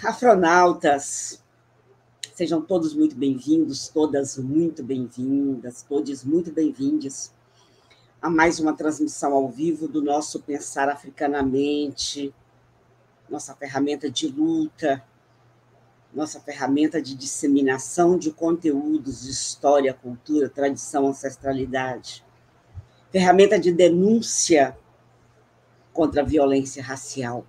Afronautas, sejam todos muito bem-vindos, todas muito bem-vindas, todos muito bem-vindos a mais uma transmissão ao vivo do nosso Pensar Africanamente, nossa ferramenta de luta, nossa ferramenta de disseminação de conteúdos de história, cultura, tradição, ancestralidade, ferramenta de denúncia contra a violência racial,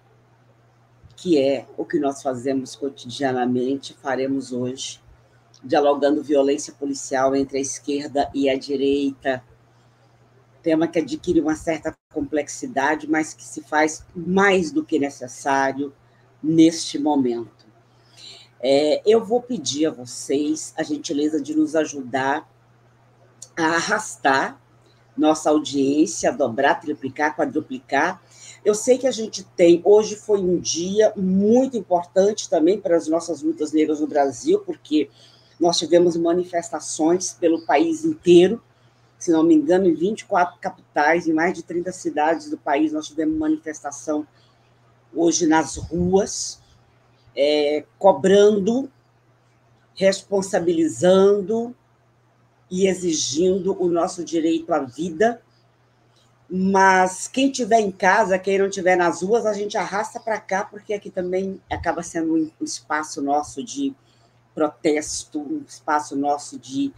que é o que nós fazemos cotidianamente, faremos hoje, dialogando violência policial entre a esquerda e a direita, tema que adquire uma certa complexidade, mas que se faz mais do que necessário neste momento. Eu vou pedir a vocês a gentileza de nos ajudar a arrastar nossa audiência, dobrar, triplicar, quadruplicar. Eu sei que a gente tem, hoje foi um dia muito importante também para as nossas lutas negras no Brasil, porque nós tivemos manifestações pelo país inteiro, se não me engano, em 24 capitais, em mais de 30 cidades do país, nós tivemos manifestação hoje nas ruas, cobrando, responsabilizando e exigindo o nosso direito à vida. Mas quem estiver em casa, quem não estiver nas ruas, a gente arrasta para cá, porque aqui também acaba sendo um espaço nosso de protesto, um espaço nosso de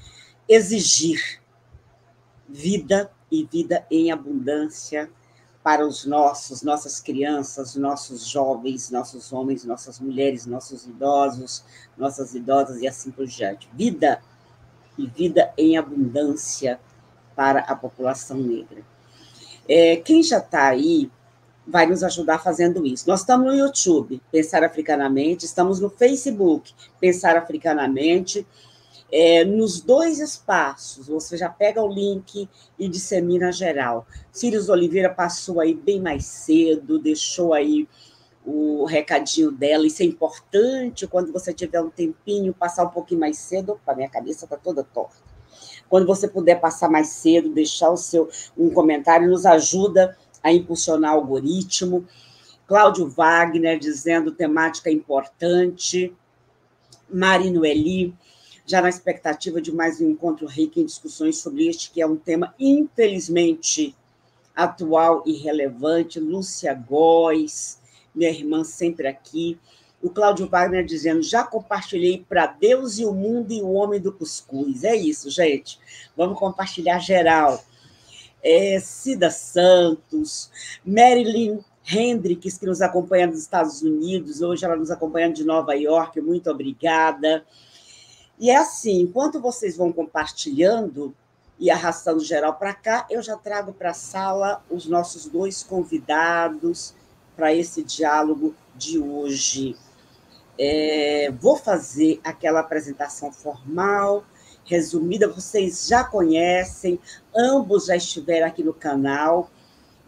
exigir vida e vida em abundância para os nossas crianças, nossos jovens, nossos homens, nossas mulheres, nossos idosos, nossas idosas e assim por diante. Vida e vida em abundância para a população negra. Quem já está aí vai nos ajudar fazendo isso. Nós estamos no YouTube, Pensar Africanamente, estamos no Facebook, Pensar Africanamente, nos dois espaços, você já pega o link e dissemina geral. Círios Oliveira passou aí bem mais cedo, deixou aí o recadinho dela, isso é importante, quando você tiver um tempinho, passar um pouquinho mais cedo. Opa, minha cabeça está toda torta. Quando você puder passar mais cedo, deixar um comentário, nos ajuda a impulsionar o algoritmo. Cláudio Wagner dizendo temática importante. Mari Noeli, já na expectativa de mais um encontro rico em discussões sobre este, que é um tema, infelizmente, atual e relevante. Lúcia Góes, minha irmã sempre aqui. O Cláudio Wagner dizendo, já compartilhei para Deus e o mundo e o homem do cuscuz. É isso, gente. Vamos compartilhar geral. Cida Santos, Marilyn Hendricks, que nos acompanha dos Estados Unidos, hoje ela nos acompanha de Nova York, muito obrigada. E é assim, enquanto vocês vão compartilhando e arrastando geral para cá, eu já trago para a sala os nossos dois convidados para esse diálogo de hoje. Vou fazer aquela apresentação formal, resumida, vocês já conhecem, ambos já estiveram aqui no canal.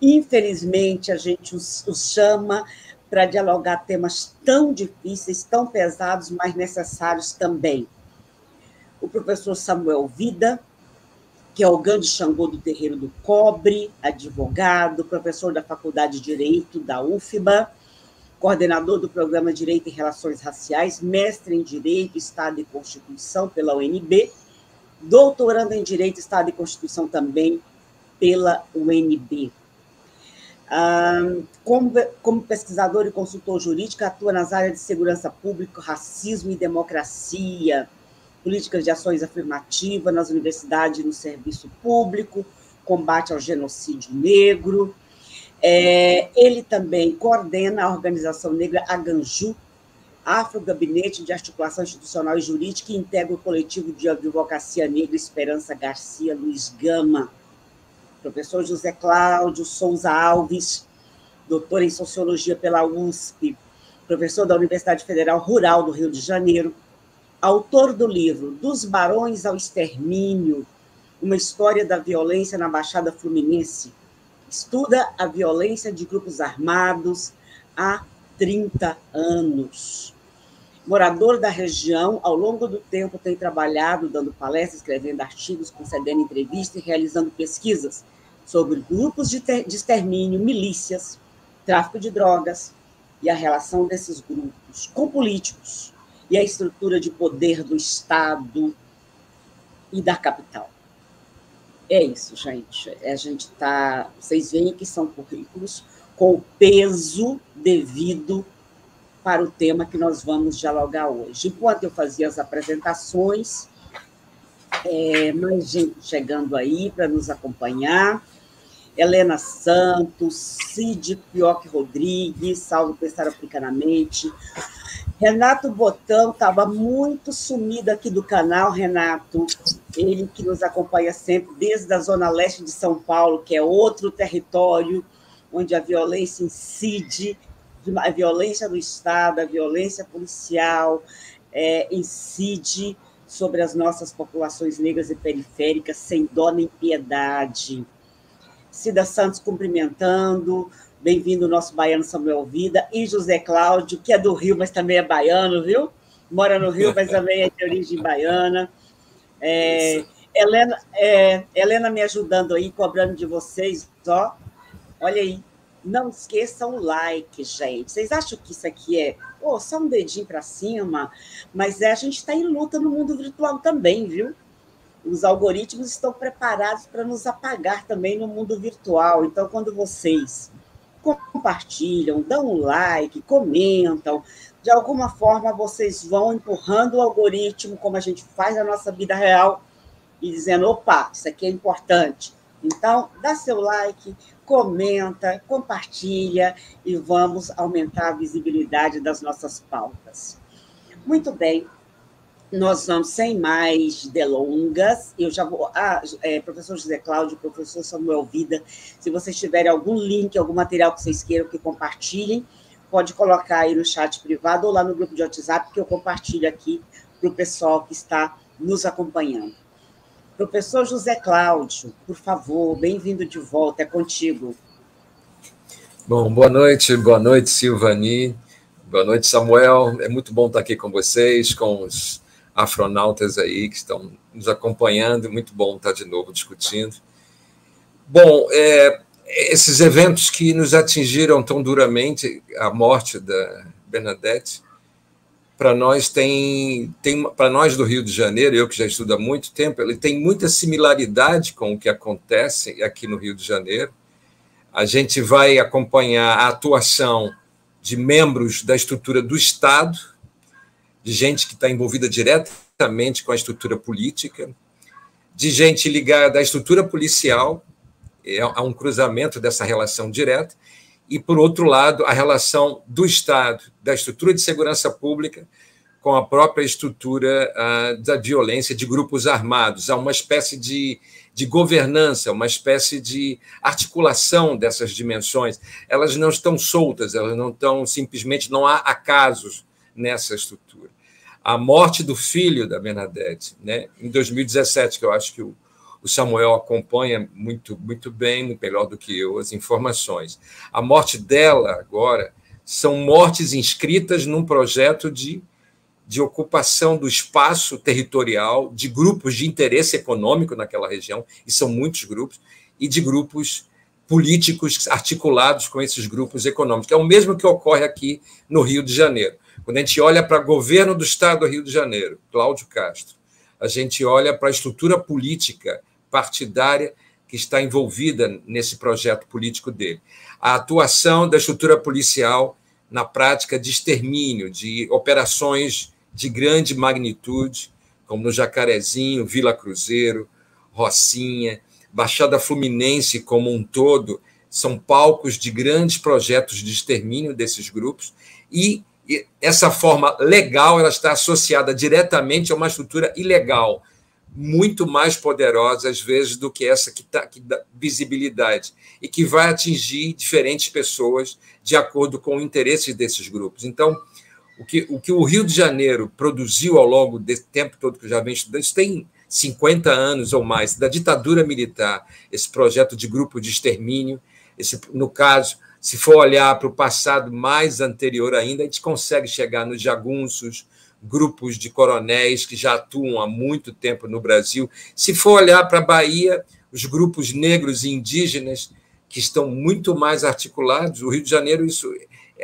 Infelizmente, a gente os chama para dialogar temas tão difíceis, tão pesados, mas necessários também. O professor Samuel Vida, que é o Gandhi Xangô do Terreiro do Cobre, advogado, professor da Faculdade de Direito da UFBA, coordenador do Programa Direito e Relações Raciais, mestre em Direito, Estado e Constituição pela UNB, doutorando em Direito, Estado e Constituição também pela UNB. Como pesquisador e consultor jurídico, atua nas áreas de segurança pública, racismo e democracia, políticas de ações afirmativas nas universidades e no serviço público, combate ao genocídio negro. Ele também coordena a organização negra Aganju, Afro Gabinete de Articulação Institucional e Jurídica, e integra o coletivo de advocacia negra Esperança Garcia Luiz Gama. Professor José Cláudio Souza Alves, doutor em Sociologia pela USP, professor da Universidade Federal Rural do Rio de Janeiro, autor do livro Dos Barões ao Extermínio, uma história da violência na Baixada Fluminense. Estuda a violência de grupos armados há 30 anos. Morador da região, ao longo do tempo tem trabalhado dando palestras, escrevendo artigos, concedendo entrevistas e realizando pesquisas sobre grupos de extermínio, milícias, tráfico de drogas, e a relação desses grupos com políticos e a estrutura de poder do Estado e da capital. É isso, gente. A gente está... Vocês veem que são currículos com o peso devido para o tema que nós vamos dialogar hoje. Enquanto eu fazia as apresentações, mais gente chegando aí para nos acompanhar. Helena Santos, Cid Pioc Rodrigues, salve pensar africanamente. Renato Botão estava muito sumido aqui do canal, Renato. Ele que nos acompanha sempre, desde a Zona Leste de São Paulo, que é outro território onde a violência incide, a violência do Estado, a violência policial incide sobre as nossas populações negras e periféricas, sem dó nem piedade. Cida Santos cumprimentando, bem-vindo o nosso baiano Samuel Vida, e José Cláudio, que é do Rio, mas também é baiano, viu? Mora no Rio, mas também é de origem baiana. Helena me ajudando aí, cobrando de vocês, ó. Olha aí, não esqueçam o like, gente. Vocês acham que isso aqui é só um dedinho para cima? Mas a gente está em luta no mundo virtual também, viu? Os algoritmos estão preparados para nos apagar também no mundo virtual. Então, quando vocês compartilham, dão um like, comentam, de alguma forma vocês vão empurrando o algoritmo, como a gente faz na nossa vida real, e dizendo, opa, isso aqui é importante. Então, dá seu like, comenta, compartilha e vamos aumentar a visibilidade das nossas pautas. Muito bem, nós vamos, sem mais delongas, eu já vou... professor José Cláudio, professor Samuel Vida, se vocês tiverem algum link, algum material que vocês queiram que compartilhem, pode colocar aí no chat privado ou lá no grupo de WhatsApp, que eu compartilho aqui para o pessoal que está nos acompanhando. Professor José Cláudio, por favor, bem-vindo de volta, é contigo. Bom, boa noite, Silvani, boa noite, Samuel, é muito bom estar aqui com vocês, com os afronautas aí que estão nos acompanhando, muito bom estar de novo discutindo. Bom, esses eventos que nos atingiram tão duramente, a morte da Bernadette, para nós para nós do Rio de Janeiro, eu que já estudo há muito tempo, ele tem muita similaridade com o que acontece aqui no Rio de Janeiro. A gente vai acompanhar a atuação de membros da estrutura do Estado, de gente que está envolvida diretamente com a estrutura política, de gente ligada à estrutura policial, há um cruzamento dessa relação direta, e, por outro lado, a relação do Estado, da estrutura de segurança pública, com a própria estrutura da violência de grupos armados. Há uma espécie de governança, uma espécie de articulação dessas dimensões. Elas não estão soltas, elas não estão, simplesmente, não há acasos nessa estrutura. A morte do filho da Bernadette, né, em 2017, que eu acho que o Samuel acompanha muito bem, muito melhor do que eu, as informações. A morte dela, agora, são mortes inscritas num projeto de ocupação do espaço territorial, de grupos de interesse econômico naquela região, e são muitos grupos, e de grupos políticos articulados com esses grupos econômicos. É o mesmo que ocorre aqui no Rio de Janeiro. Quando a gente olha para o governo do Estado do Rio de Janeiro, Cláudio Castro, a gente olha para a estrutura política partidária que está envolvida nesse projeto político dele. A atuação da estrutura policial na prática de extermínio, de operações de grande magnitude, como no Jacarezinho, Vila Cruzeiro, Rocinha, Baixada Fluminense como um todo, são palcos de grandes projetos de extermínio desses grupos, e essa forma legal ela está associada diretamente a uma estrutura ilegal, muito mais poderosa, às vezes, do que essa que dá visibilidade, e que vai atingir diferentes pessoas de acordo com o interesse desses grupos. Então, o que o Rio de Janeiro produziu ao longo desse tempo todo que eu já venho estudando, isso tem 50 anos ou mais, da ditadura militar, esse projeto de grupo de extermínio, no caso, se for olhar para o passado mais anterior ainda, a gente consegue chegar nos jagunços, grupos de coronéis que já atuam há muito tempo no Brasil. Se for olhar para a Bahia, os grupos negros e indígenas que estão muito mais articulados, o Rio de Janeiro, isso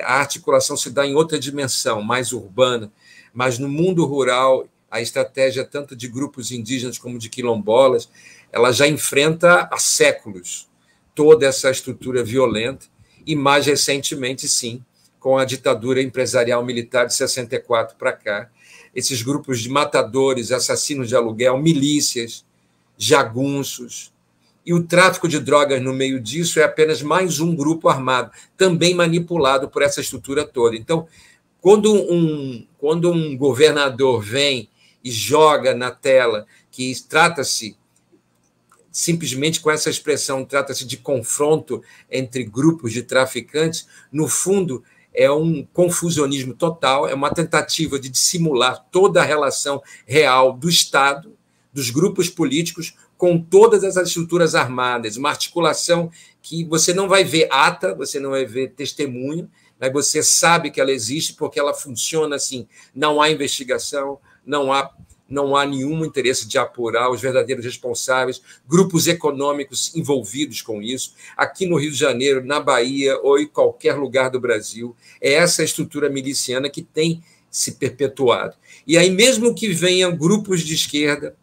a articulação se dá em outra dimensão, mais urbana, mas no mundo rural, a estratégia tanto de grupos indígenas como de quilombolas, ela já enfrenta há séculos toda essa estrutura violenta, e mais recentemente, sim, com a ditadura empresarial militar de 64 para cá, esses grupos de matadores, assassinos de aluguel, milícias, jagunços, e o tráfico de drogas no meio disso é apenas mais um grupo armado, também manipulado por essa estrutura toda. Então, quando um governador vem e joga na tela que trata-se, simplesmente com essa expressão, trata-se de confronto entre grupos de traficantes, no fundo, é um confusionismo total, é uma tentativa de dissimular toda a relação real do Estado, dos grupos políticos, com todas essas estruturas armadas, uma articulação que você não vai ver ata, você não vai ver testemunho, mas você sabe que ela existe porque ela funciona assim, não há investigação, não há nenhum interesse de apurar os verdadeiros responsáveis, grupos econômicos envolvidos com isso. Aqui no Rio de Janeiro, na Bahia ou em qualquer lugar do Brasil, é essa estrutura miliciana que tem se perpetuado. E aí, mesmo que venham grupos de esquerda,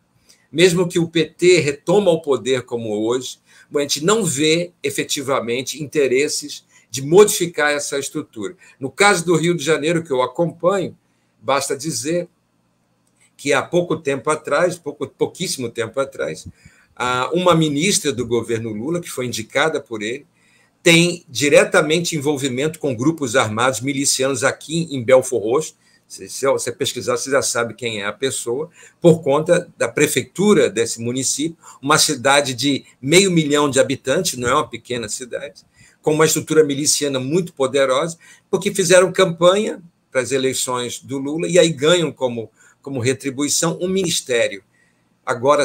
mesmo que o PT retoma o poder como hoje, a gente não vê efetivamente interesses de modificar essa estrutura. No caso do Rio de Janeiro, que eu acompanho, basta dizer que há pouquíssimo tempo atrás, uma ministra do governo Lula, que foi indicada por ele, tem diretamente envolvimento com grupos armados milicianos aqui em Belford Roxo. Se você pesquisar, você já sabe quem é a pessoa, por conta da prefeitura desse município, uma cidade de 500 mil de habitantes, não é uma pequena cidade, com uma estrutura miliciana muito poderosa, porque fizeram campanha para as eleições do Lula e aí ganham como retribuição um ministério. Agora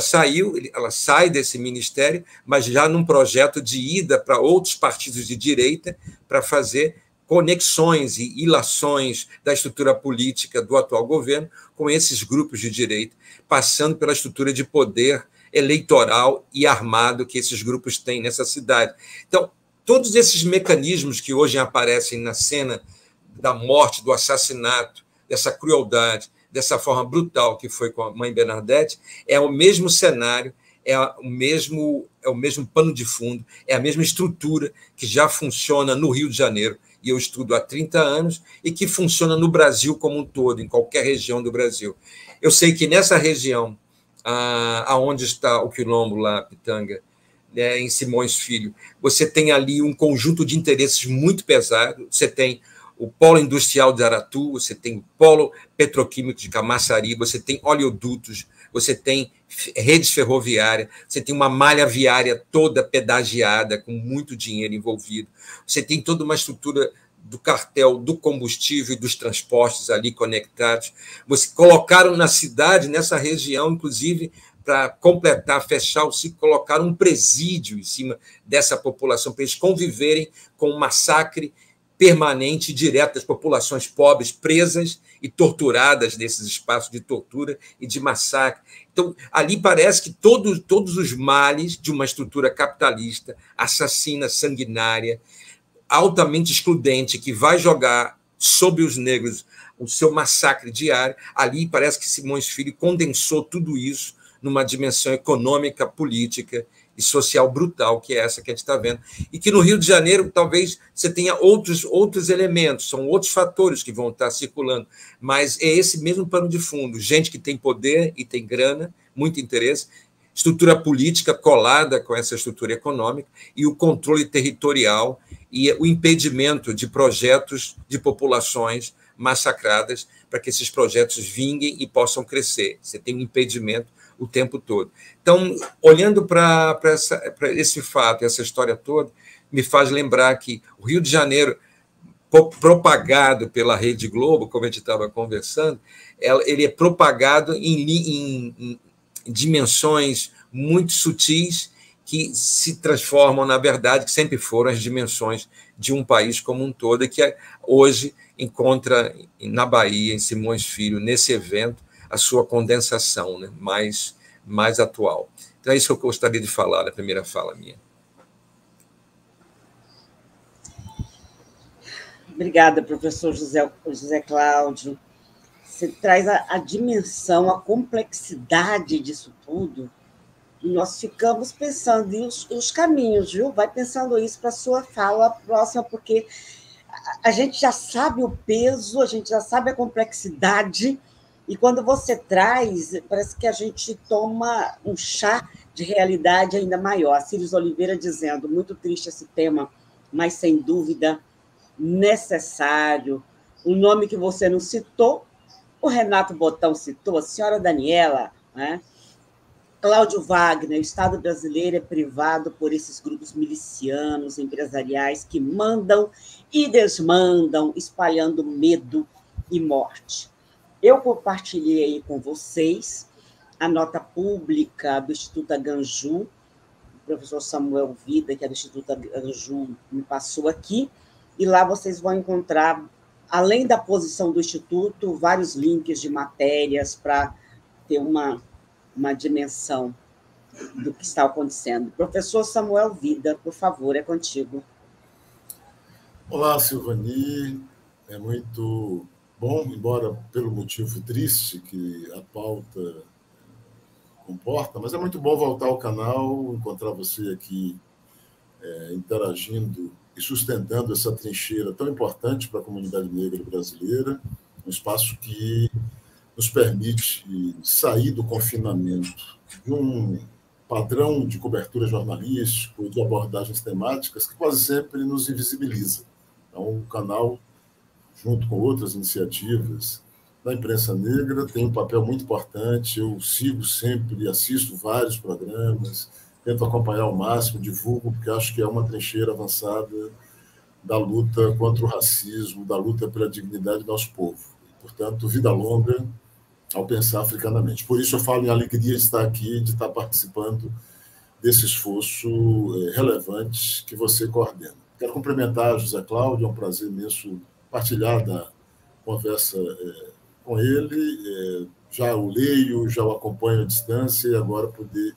ela sai desse ministério, mas já num projeto de ida para outros partidos de direita para fazer conexões e ilações da estrutura política do atual governo com esses grupos de direita, passando pela estrutura de poder eleitoral e armado que esses grupos têm nessa cidade. Então, todos esses mecanismos que hoje aparecem na cena da morte, do assassinato, dessa crueldade, dessa forma brutal que foi com a mãe Bernadette, é o mesmo cenário, é o mesmo pano de fundo, é a mesma estrutura que já funciona no Rio de Janeiro, e eu estudo há 30 anos, e que funciona no Brasil como um todo, em qualquer região do Brasil. Eu sei que nessa região, aonde está o quilombo lá, Pitanga, em Simões Filho, você tem ali um conjunto de interesses muito pesado, você tem o polo industrial de Aratu, você tem o polo petroquímico de Camaçari, você tem oleodutos, você tem redes ferroviárias, você tem uma malha viária toda pedagiada, com muito dinheiro envolvido, você tem toda uma estrutura do cartel do combustível e dos transportes ali conectados. Você colocaram na cidade, nessa região, inclusive, para completar, fechar o ciclo, colocaram um presídio em cima dessa população, para eles conviverem com um massacre permanente e direto das populações pobres presas e torturadas nesses espaços de tortura e de massacre. Então, ali parece que todos os males de uma estrutura capitalista, assassina, sanguinária, altamente excludente, que vai jogar sobre os negros o seu massacre diário, ali parece que Simões Filho condensou tudo isso numa dimensão econômica, política e social brutal, que é essa que a gente está vendo. E que no Rio de Janeiro talvez você tenha outros elementos, são outros fatores que vão estar circulando, mas é esse mesmo pano de fundo, gente que tem poder e tem grana, muito interesse, estrutura política colada com essa estrutura econômica e o controle territorial e o impedimento de projetos de populações massacradas para que esses projetos vinguem e possam crescer. Você tem um impedimento o tempo todo. Então, olhando para esse fato, essa história toda, me faz lembrar que o Rio de Janeiro, propagado pela Rede Globo, como a gente estava conversando, ele é propagado em dimensões muito sutis que se transformam, na verdade, que sempre foram as dimensões de um país como um todo, e que hoje encontra na Bahia, em Simões Filho, nesse evento, a sua condensação, né, mais atual. Então, é isso que eu gostaria de falar na primeira fala minha. Obrigada, professor José Cláudio. Você traz a dimensão, a complexidade disso tudo, e nós ficamos pensando em os caminhos, viu? Vai pensando isso para a sua fala próxima, porque a gente já sabe o peso, a gente já sabe a complexidade, e quando você traz, parece que a gente toma um chá de realidade ainda maior. Círios Oliveira dizendo, muito triste esse tema, mas sem dúvida necessário. O nome que você não citou, o Renato Botão citou, a senhora Daniela, né? Cláudio Wagner, o Estado brasileiro é privado por esses grupos milicianos, empresariais, que mandam e desmandam, espalhando medo e morte. Eu compartilhei aí com vocês a nota pública do Instituto Aganju, o professor Samuel Vida, que é do Instituto Aganju, me passou aqui, e lá vocês vão encontrar, além da posição do Instituto, vários links de matérias para ter uma dimensão do que está acontecendo. Professor Samuel Vida, por favor, é contigo. Olá, Silvani. É muito bom, embora pelo motivo triste que a pauta comporta, mas é muito bom voltar ao canal, encontrar você aqui interagindo e sustentando essa trincheira tão importante para a comunidade negra brasileira, um espaço que nos permite sair do confinamento de um padrão de cobertura jornalístico e de abordagens temáticas que quase sempre nos invisibiliza. Então, o canal, junto com outras iniciativas da imprensa negra, tem um papel muito importante. Eu sigo sempre, assisto vários programas, tento acompanhar ao máximo, divulgo, porque acho que é uma trincheira avançada da luta contra o racismo, da luta pela dignidade do nosso povo. Portanto, vida longa ao pensar africanamente. Por isso eu falo em alegria de estar aqui, de estar participando desse esforço relevante que você coordena. Quero cumprimentar José Cláudio, é um prazer imenso partilhar da conversa com ele. Já o leio, já o acompanho à distância, e agora poder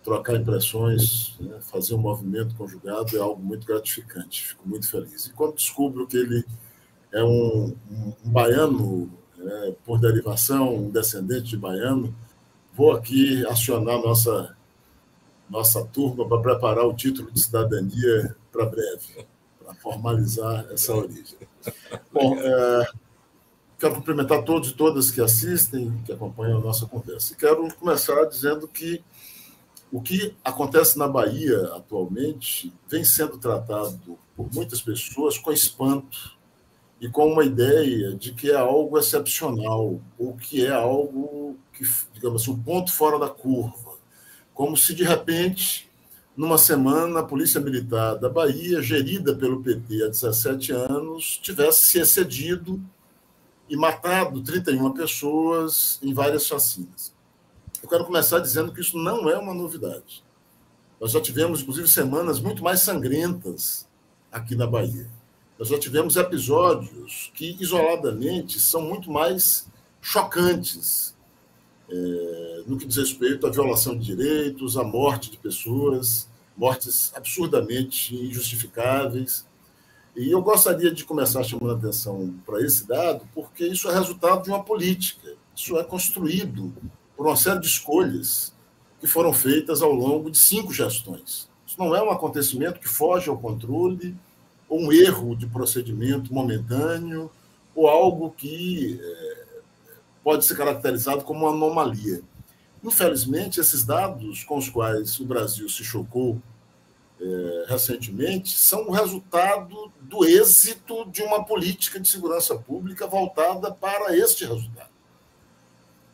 trocar impressões, fazer um movimento conjugado é algo muito gratificante, fico muito feliz. E quando descubro que ele é um baiano, por derivação, um descendente de baiano, vou aqui acionar nossa turma para preparar o título de cidadania para breve, para formalizar essa origem. Bom, quero cumprimentar todos e todas que assistem, que acompanham a nossa conversa. E quero começar dizendo que o que acontece na Bahia atualmente vem sendo tratado por muitas pessoas com espanto e com uma ideia de que é algo excepcional, ou que é algo que, digamos assim, um ponto fora da curva. Como se, de repente, numa semana, a Polícia Militar da Bahia, gerida pelo PT há 17 anos, tivesse se excedido e matado 31 pessoas em várias chacinas. Eu quero começar dizendo que isso não é uma novidade. Nós já tivemos, inclusive, semanas muito mais sangrentas aqui na Bahia. Nós já tivemos episódios que, isoladamente, são muito mais chocantes no que diz respeito à violação de direitos, à morte de pessoas, mortes absurdamente injustificáveis. E eu gostaria de começar chamando a atenção para esse dado, porque isso é resultado de uma política, isso é construído por uma série de escolhas que foram feitas ao longo de 5 gestões. Isso não é um acontecimento que foge ao controle, ou um erro de procedimento momentâneo, ou algo que pode ser caracterizado como uma anomalia. Infelizmente, esses dados com os quais o Brasil se chocou recentemente são o resultado do êxito de uma política de segurança pública voltada para este resultado.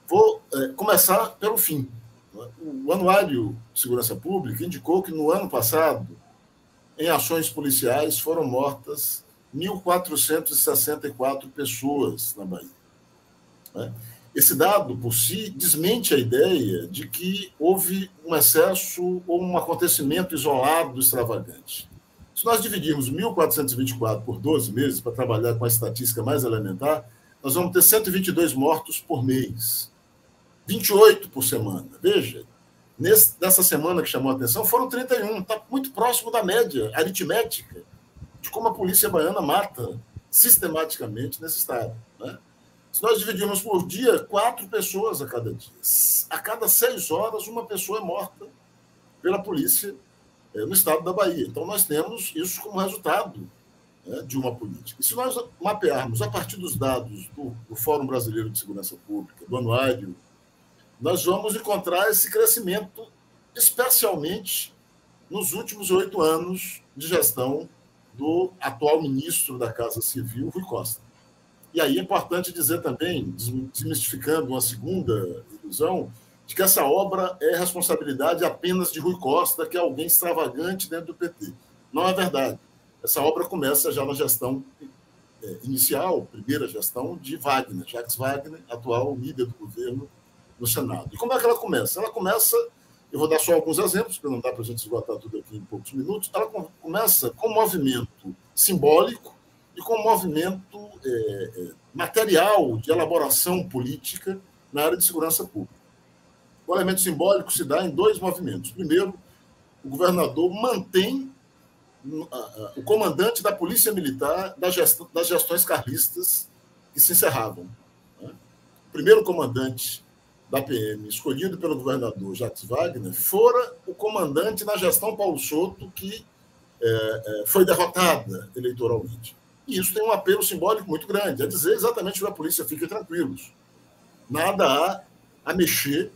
Vou começar pelo fim. O Anuário de Segurança Pública indicou que, no ano passado, em ações policiais, foram mortas 1.464 pessoas na Bahia. Esse dado, por si, desmente a ideia de que houve um excesso ou um acontecimento isolado extravagante. Se nós dividirmos 1.424 por 12 meses, para trabalhar com a estatística mais elementar, nós vamos ter 122 mortos por mês, 28 por semana. Veja, nessa semana que chamou a atenção, foram 31, está muito próximo da média aritmética de como a polícia baiana mata sistematicamente nesse estado. Né? Se nós dividimos por dia, 4 pessoas a cada dia. A cada 6 horas, uma pessoa é morta pela polícia no estado da Bahia. Então, nós temos isso como resultado de uma política. E se nós mapearmos a partir dos dados do Fórum Brasileiro de Segurança Pública, do anuário, nós vamos encontrar esse crescimento, especialmente nos últimos 8 anos de gestão do atual ministro da Casa Civil, Rui Costa. E aí é importante dizer também, desmistificando uma segunda ilusão, de que essa obra é responsabilidade apenas de Rui Costa, que é alguém extravagante dentro do PT. Não é verdade. Essa obra começa já na gestão inicial, primeira gestão, de Wagner, Jacques Wagner, atual líder do governo no Senado. E como é que ela começa? Ela começa, eu vou dar só alguns exemplos, porque não dá para a gente esgotar tudo aqui em poucos minutos, ela começa com um movimento simbólico e com um movimento material de elaboração política na área de segurança pública. O elemento simbólico se dá em 2 movimentos. Primeiro, o governador mantém o comandante da Polícia Militar das gestões carlistas que se encerravam. O primeiro comandante da PM, escolhido pelo governador Jacques Wagner, fora o comandante na gestão Paulo Souto, que foi derrotada eleitoralmente. E isso tem um apelo simbólico muito grande, é dizer exatamente para a polícia: fiquem tranquilos, nada há a mexer,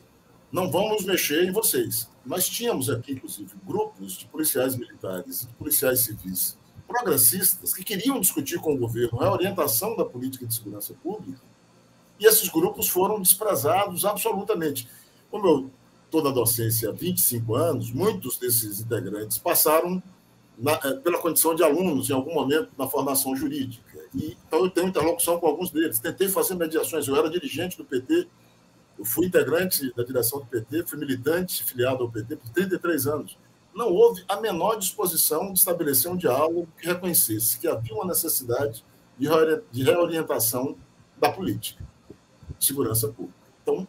não vamos mexer em vocês. Nós tínhamos aqui, inclusive, grupos de policiais militares e de policiais civis progressistas que queriam discutir com o governo a orientação da política de segurança pública, e esses grupos foram desprezados absolutamente. Como eu estou na docência há 25 anos, muitos desses integrantes passaram pela condição de alunos, em algum momento, na formação jurídica. E, então, eu tenho interlocução com alguns deles. Tentei fazer mediações. Eu era dirigente do PT, eu fui integrante da direção do PT, fui militante filiado ao PT por 33 anos. Não houve a menor disposição de estabelecer um diálogo que reconhecesse que havia uma necessidade de reorientação da política de segurança pública. Então,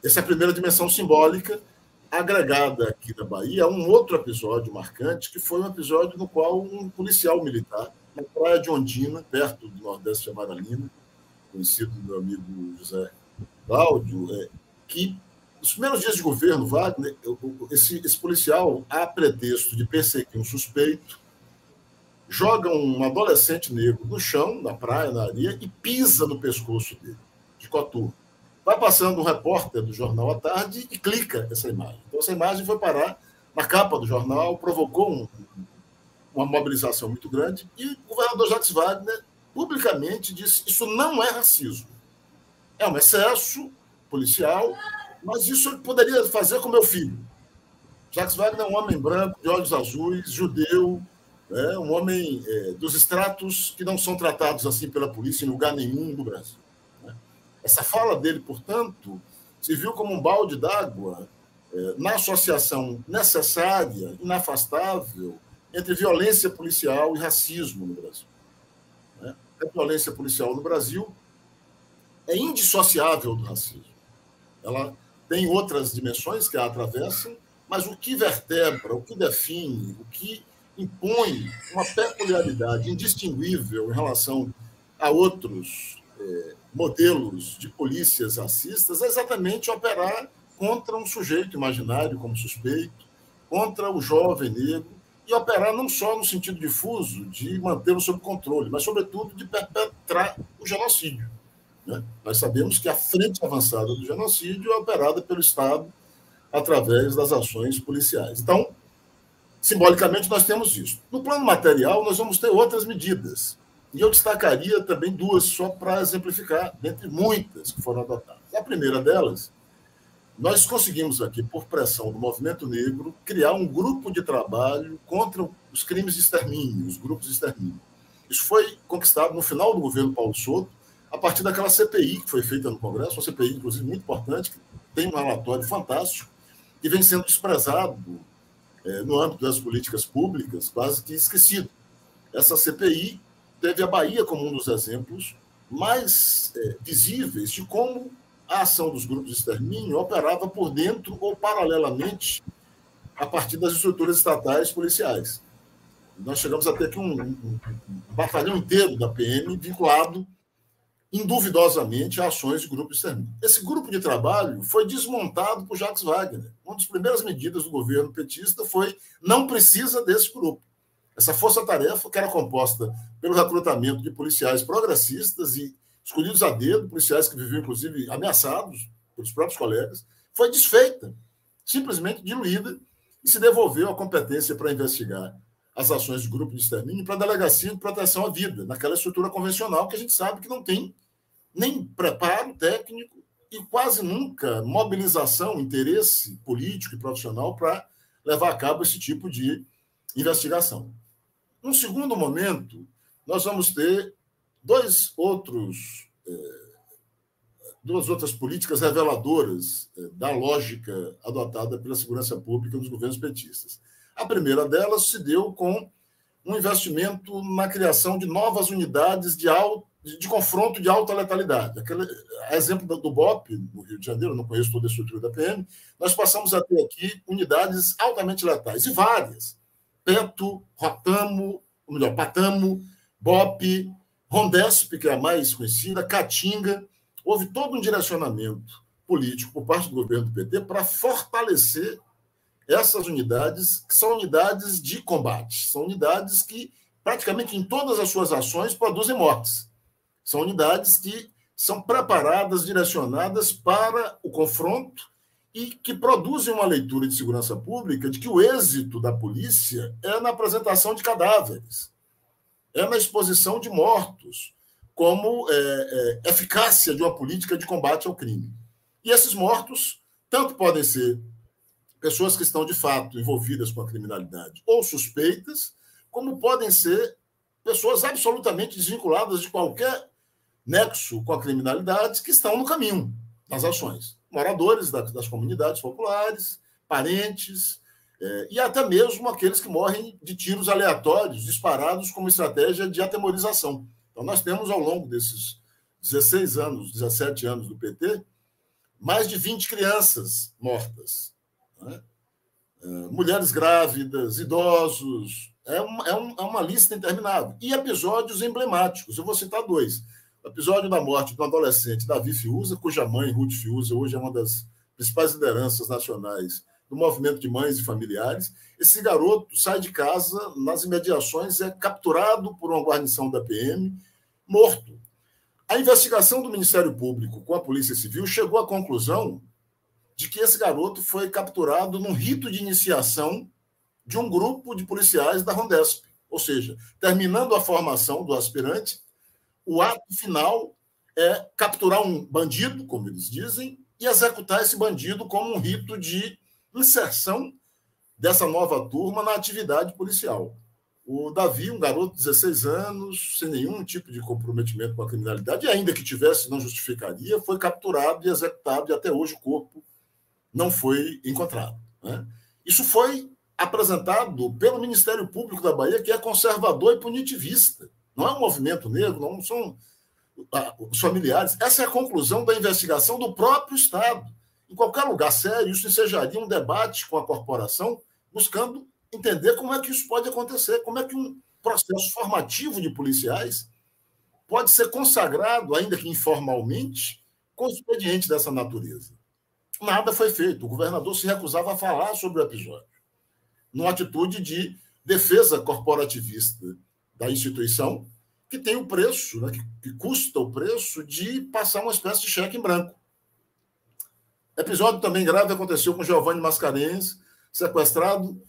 essa é a primeira dimensão simbólica, agregada aqui na Bahia a um outro episódio marcante, que foi um episódio no qual um policial militar, na praia de Ondina, perto do Nordeste de Amaralina, conhecido do meu amigo José Cláudio, que nos primeiros dias de governo Wagner, esse policial, a pretexto de perseguir um suspeito, joga um adolescente negro no chão, na praia, na areia, e pisa no pescoço dele, de coturno. Vai passando um repórter do jornal à tarde e clica essa imagem. Então, essa imagem foi parar na capa do jornal, provocou uma mobilização muito grande, e o governador Jacques Wagner publicamente disse: isso não é racismo. É um excesso policial, mas isso eu poderia fazer com meu filho. Jacques Wagner é um homem branco, de olhos azuis, judeu, um homem dos estratos que não são tratados assim pela polícia em lugar nenhum do Brasil. Essa fala dele, portanto, se viu como um balde d'água na associação necessária, inafastável, entre violência policial e racismo no Brasil. A violência policial no Brasil é indissociável do racismo. Ela tem outras dimensões que a atravessam, mas o que vertebra, o que define, o que impõe uma peculiaridade indistinguível em relação a outros modelos de polícias racistas é exatamente operar contra um sujeito imaginário como suspeito, contra o jovem negro, e operar não só no sentido difuso de mantê-lo sob controle, mas, sobretudo, de perpetrar o genocídio. Nós sabemos que a frente avançada do genocídio é operada pelo Estado através das ações policiais. Então, simbolicamente, nós temos isso. No plano material, nós vamos ter outras medidas. E eu destacaria também 2, só para exemplificar, dentre muitas que foram adotadas. A primeira delas, nós conseguimos aqui, por pressão do movimento negro, criar um grupo de trabalho contra os crimes de extermínio, os grupos de extermínio. Isso foi conquistado no final do governo Paulo Souto, a partir daquela CPI que foi feita no Congresso, uma CPI, inclusive, muito importante, que tem um relatório fantástico, e vem sendo desprezado no âmbito das políticas públicas, quase que esquecido. Essa CPI teve a Bahia como um dos exemplos mais visíveis de como a ação dos grupos de extermínio operava por dentro ou paralelamente a partir das estruturas estatais policiais. Nós chegamos a ter aqui um batalhão inteiro da PM vinculado induvidosamente a ações de grupo de extermínio. Esse grupo de trabalho foi desmontado por Jacques Wagner. Uma das primeiras medidas do governo petista foi: não precisa desse grupo. Essa força-tarefa, que era composta pelo recrutamento de policiais progressistas e escolhidos a dedo, policiais que viviam, inclusive, ameaçados pelos próprios colegas, foi desfeita, simplesmente diluída, e se devolveu a competência para investigar as ações de grupo de extermínio para a Delegacia de Proteção à Vida, naquela estrutura convencional que a gente sabe que não tem nem preparo técnico e quase nunca mobilização, interesse político e profissional para levar a cabo esse tipo de investigação. Num segundo momento, nós vamos ter duas outras políticas reveladoras da lógica adotada pela segurança pública dos governos petistas. A primeira delas se deu com um investimento na criação de novas unidades de confronto de alta letalidade. Aquele exemplo do BOP, no Rio de Janeiro, não conheço toda a estrutura da PM, nós passamos a ter aqui unidades altamente letais, e várias. Peto, Rotamo, ou melhor, Patamo, BOP, Rondesp, que é a mais conhecida, Caatinga. Houve todo um direcionamento político por parte do governo do PT para fortalecer essas unidades, que são unidades de combate, são unidades que, praticamente em todas as suas ações, produzem mortes. São unidades que são preparadas, direcionadas para o confronto e que produzem uma leitura de segurança pública de que o êxito da polícia é na apresentação de cadáveres, é na exposição de mortos, como eficácia de uma política de combate ao crime. E esses mortos tanto podem ser pessoas que estão, de fato, envolvidas com a criminalidade ou suspeitas, como podem ser pessoas absolutamente desvinculadas de qualquer nexo com a criminalidade que estão no caminho das ações. Moradores das comunidades populares, parentes, e até mesmo aqueles que morrem de tiros aleatórios, disparados como estratégia de atemorização. Então, nós temos, ao longo desses 16 anos, 17 anos do PT, mais de 20 crianças mortas, né? Mulheres grávidas, idosos, é uma lista interminável. E episódios emblemáticos, eu vou citar dois. O episódio da morte do adolescente Davi Fiuza, cuja mãe, Ruth Fiuza, hoje é uma das principais lideranças nacionais do movimento de mães e familiares. Esse garoto sai de casa, nas imediações, é capturado por uma guarnição da PM, morto. A investigação do Ministério Público com a Polícia Civil chegou à conclusão de que esse garoto foi capturado num rito de iniciação de um grupo de policiais da Rondesp. Ou seja, terminando a formação do aspirante, o ato final é capturar um bandido, como eles dizem, e executar esse bandido como um rito de inserção dessa nova turma na atividade policial. O Davi, um garoto de 16 anos, sem nenhum tipo de comprometimento com a criminalidade, e ainda que tivesse, não justificaria, foi capturado e executado, e até hoje o corpo não foi encontrado, né? Isso foi apresentado pelo Ministério Público da Bahia, que é conservador e punitivista. Não é um movimento negro, não são os familiares. Essa é a conclusão da investigação do próprio Estado. Em qualquer lugar sério, isso ensejaria um debate com a corporação, buscando entender como é que isso pode acontecer, como é que um processo formativo de policiais pode ser consagrado, ainda que informalmente, com expediente dessa natureza. Nada foi feito. O governador se recusava a falar sobre o episódio, numa atitude de defesa corporativista da instituição, que tem o preço, né, que custa o preço de passar uma espécie de cheque em branco. Episódio também grave aconteceu com Giovanni Mascarenhas, sequestrado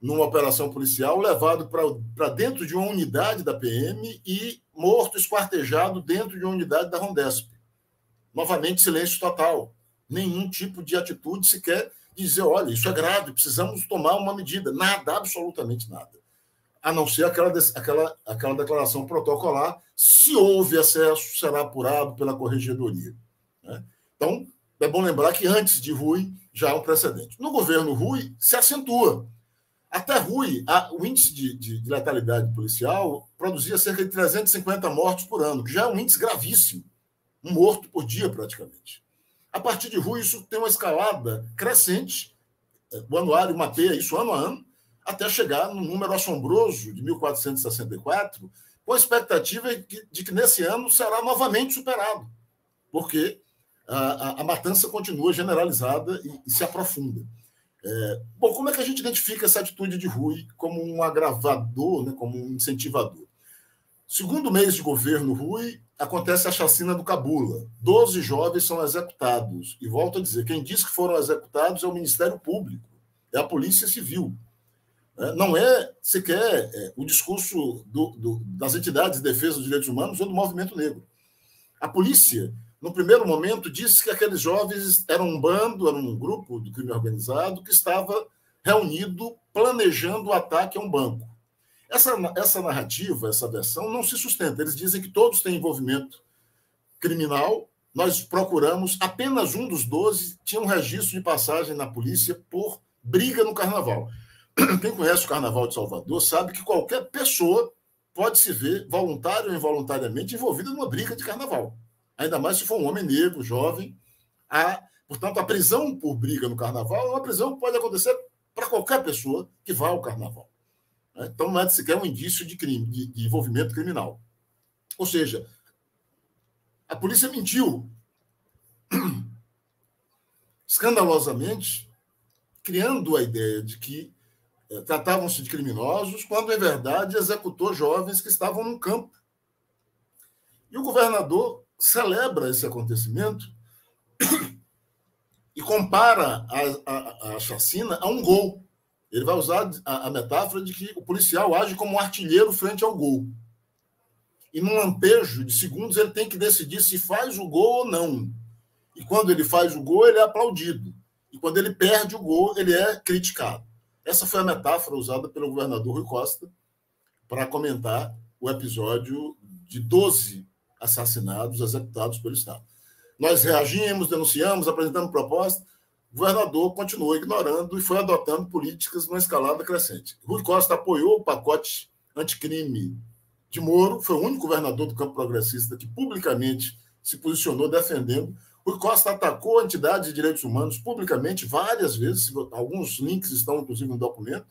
numa operação policial, levado para dentro de uma unidade da PM e morto, esquartejado dentro de uma unidade da Rondesp. Novamente, silêncio total. Nenhum tipo de atitude sequer de dizer, olha, isso é grave, precisamos tomar uma medida. Nada, absolutamente nada. A não ser aquela declaração protocolar, se houve acesso, será apurado pela corregedoria, né? Então, é bom lembrar que antes de Rui já há um precedente. No governo Rui, se acentua. Até Rui, o índice de letalidade policial produzia cerca de 350 mortes por ano, que já é um índice gravíssimo, um morto por dia praticamente. A partir de Rui, isso tem uma escalada crescente, o anuário mapeia isso ano a ano, até chegar no número assombroso de 1.464, com a expectativa de que nesse ano será novamente superado, porque a matança continua generalizada e se aprofunda. Bom, como é que a gente identifica essa atitude de Rui como um agravador, né, como um incentivador? Segundo mês de governo Rui, acontece a chacina do Cabula. 12 jovens são executados. E volto a dizer, quem diz que foram executados é o Ministério Público, é a Polícia Civil. Não é sequer o discurso das entidades de defesa dos direitos humanos ou do movimento negro. A polícia, no primeiro momento, disse que aqueles jovens eram um bando, eram um grupo do crime organizado que estava reunido, planejando o ataque a um banco. Essa narrativa, essa versão, não se sustenta. Eles dizem que todos têm envolvimento criminal. Nós procuramos, apenas um dos 12 tinha um registro de passagem na polícia por briga no carnaval. Quem conhece o Carnaval de Salvador sabe que qualquer pessoa pode se ver, voluntário ou involuntariamente, envolvida numa briga de carnaval. Ainda mais se for um homem negro, jovem. Portanto, a prisão por briga no carnaval é uma prisão que pode acontecer para qualquer pessoa que vá ao carnaval. Então, não é sequer um indício de crime, de envolvimento criminal. Ou seja, a polícia mentiu escandalosamente, criando a ideia de que tratavam-se de criminosos, quando, em verdade, executou jovens que estavam no campo. E o governador celebra esse acontecimento e compara a chacina a um gol. Ele vai usar a metáfora de que o policial age como um artilheiro frente ao gol. E num lampejo de segundos, ele tem que decidir se faz o gol ou não. E quando ele faz o gol, ele é aplaudido. E quando ele perde o gol, ele é criticado. Essa foi a metáfora usada pelo governador Rui Costa para comentar o episódio de 12 assassinados executados pelo Estado. Nós reagimos, denunciamos, apresentamos proposta. O governador continuou ignorando e foi adotando políticas numa escalada crescente. Rui Costa apoiou o pacote anticrime de Moro, foi o único governador do campo progressista que publicamente se posicionou defendendo. Rui Costa atacou a entidade de direitos humanos publicamente várias vezes, alguns links estão, inclusive, no documento.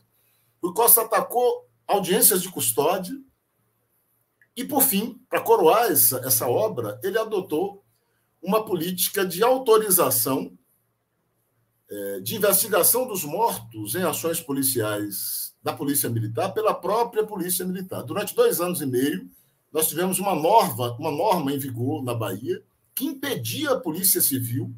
Rui Costa atacou audiências de custódia e, por fim, para coroar essa obra, ele adotou uma política de autorização de investigação dos mortos em ações policiais da Polícia Militar pela própria Polícia Militar. Durante 2 anos e meio, nós tivemos uma norma em vigor na Bahia que impedia a Polícia Civil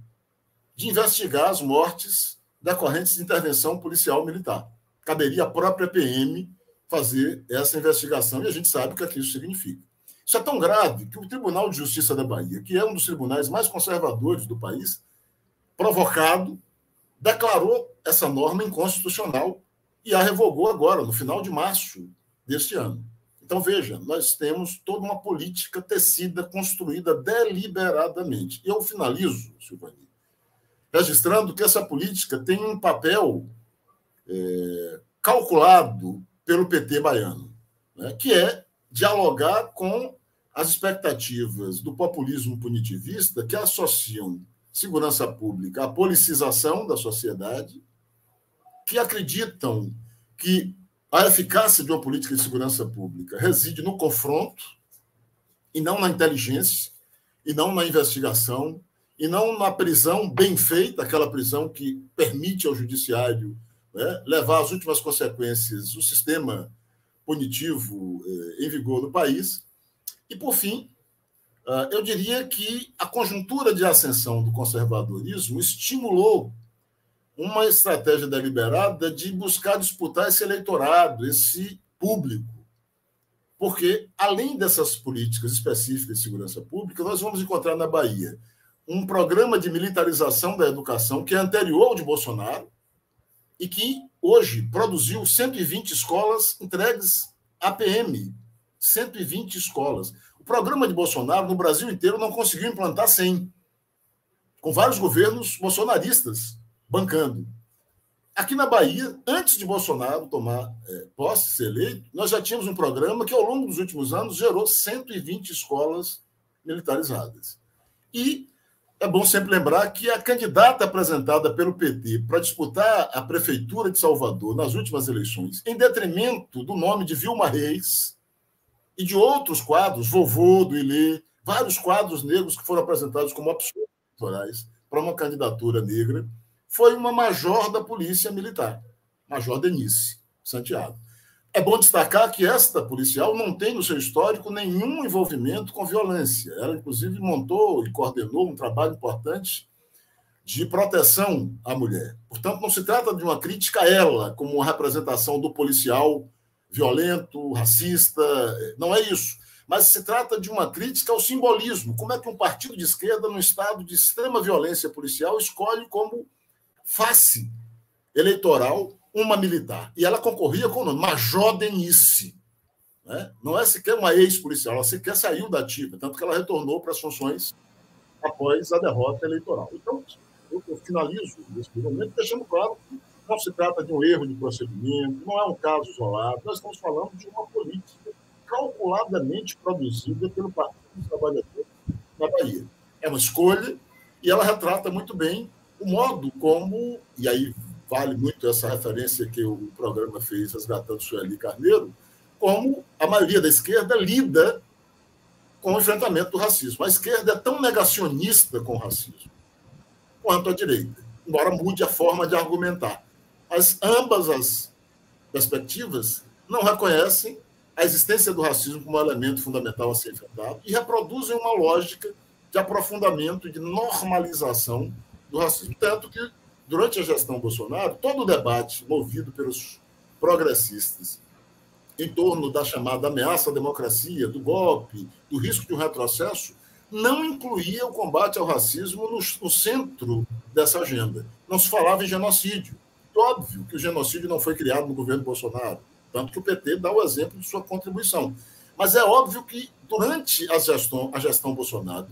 de investigar as mortes decorrentes de intervenção policial militar. Caberia à própria PM fazer essa investigação, e a gente sabe o que isso significa. Isso é tão grave que o Tribunal de Justiça da Bahia, que é um dos tribunais mais conservadores do país, provocado, declarou essa norma inconstitucional e a revogou agora, no final de março deste ano. Então, veja, nós temos toda uma política tecida, construída deliberadamente. E eu finalizo, Silvani, registrando que essa política tem um papel calculado pelo PT baiano, né, que é dialogar com as expectativas do populismo punitivista que associam segurança pública à politização da sociedade, que acreditam que a eficácia de uma política de segurança pública reside no confronto e não na inteligência, e não na investigação, e não na prisão bem feita, aquela prisão que permite ao judiciário, né, levar às últimas consequências o sistema punitivo em vigor no país. E, por fim, eu diria que a conjuntura de ascensão do conservadorismo estimulou uma estratégia deliberada de buscar disputar esse eleitorado, esse público. Porque, além dessas políticas específicas de segurança pública, nós vamos encontrar na Bahia um programa de militarização da educação que é anterior ao de Bolsonaro e que, hoje, produziu 120 escolas entregues à PM. 120 escolas. O programa de Bolsonaro, no Brasil inteiro, não conseguiu implantar 100, com vários governos bolsonaristas bancando. Aqui na Bahia, antes de Bolsonaro tomar posse, ser eleito, nós já tínhamos um programa que, ao longo dos últimos anos, gerou 120 escolas militarizadas. E é bom sempre lembrar que a candidata apresentada pelo PT para disputar a prefeitura de Salvador nas últimas eleições, em detrimento do nome de Vilma Reis e de outros quadros, Vovô, do Ilê, vários quadros negros que foram apresentados como opções eleitorais para uma candidatura negra, foi uma major da Polícia Militar, Major Denise Santiago. É bom destacar que esta policial não tem no seu histórico nenhum envolvimento com violência. Ela, inclusive, montou e coordenou um trabalho importante de proteção à mulher. Portanto, não se trata de uma crítica a ela como uma representação do policial violento, racista, não é isso. Mas se trata de uma crítica ao simbolismo. Como é que um partido de esquerda, num estado de extrema violência policial, escolhe como face eleitoral uma militar. E ela concorria com o nome Major Denise. Né? Não é sequer uma ex-policial, ela sequer saiu da ativa, tanto que ela retornou para as funções após a derrota eleitoral. Então, eu finalizo nesse momento deixando claro que não se trata de um erro de procedimento, não é um caso isolado, nós estamos falando de uma política calculadamente produzida pelo Partido dos Trabalhadores da Bahia. É uma escolha e ela retrata muito bem o modo como, e aí vale muito essa referência que o programa fez resgatando Sueli Carneiro, como a maioria da esquerda lida com o enfrentamento do racismo. A esquerda é tão negacionista com o racismo quanto a direita, embora mude a forma de argumentar. Mas ambas as perspectivas não reconhecem a existência do racismo como elemento fundamental a ser enfrentado e reproduzem uma lógica de aprofundamento e de normalização do racismo. Tanto que, durante a gestão Bolsonaro, todo o debate movido pelos progressistas em torno da chamada ameaça à democracia, do golpe, do risco de um retrocesso, não incluía o combate ao racismo no centro dessa agenda. Não se falava em genocídio. Óbvio que o genocídio não foi criado no governo Bolsonaro, tanto que o PT dá o exemplo de sua contribuição. Mas é óbvio que, durante a gestão Bolsonaro,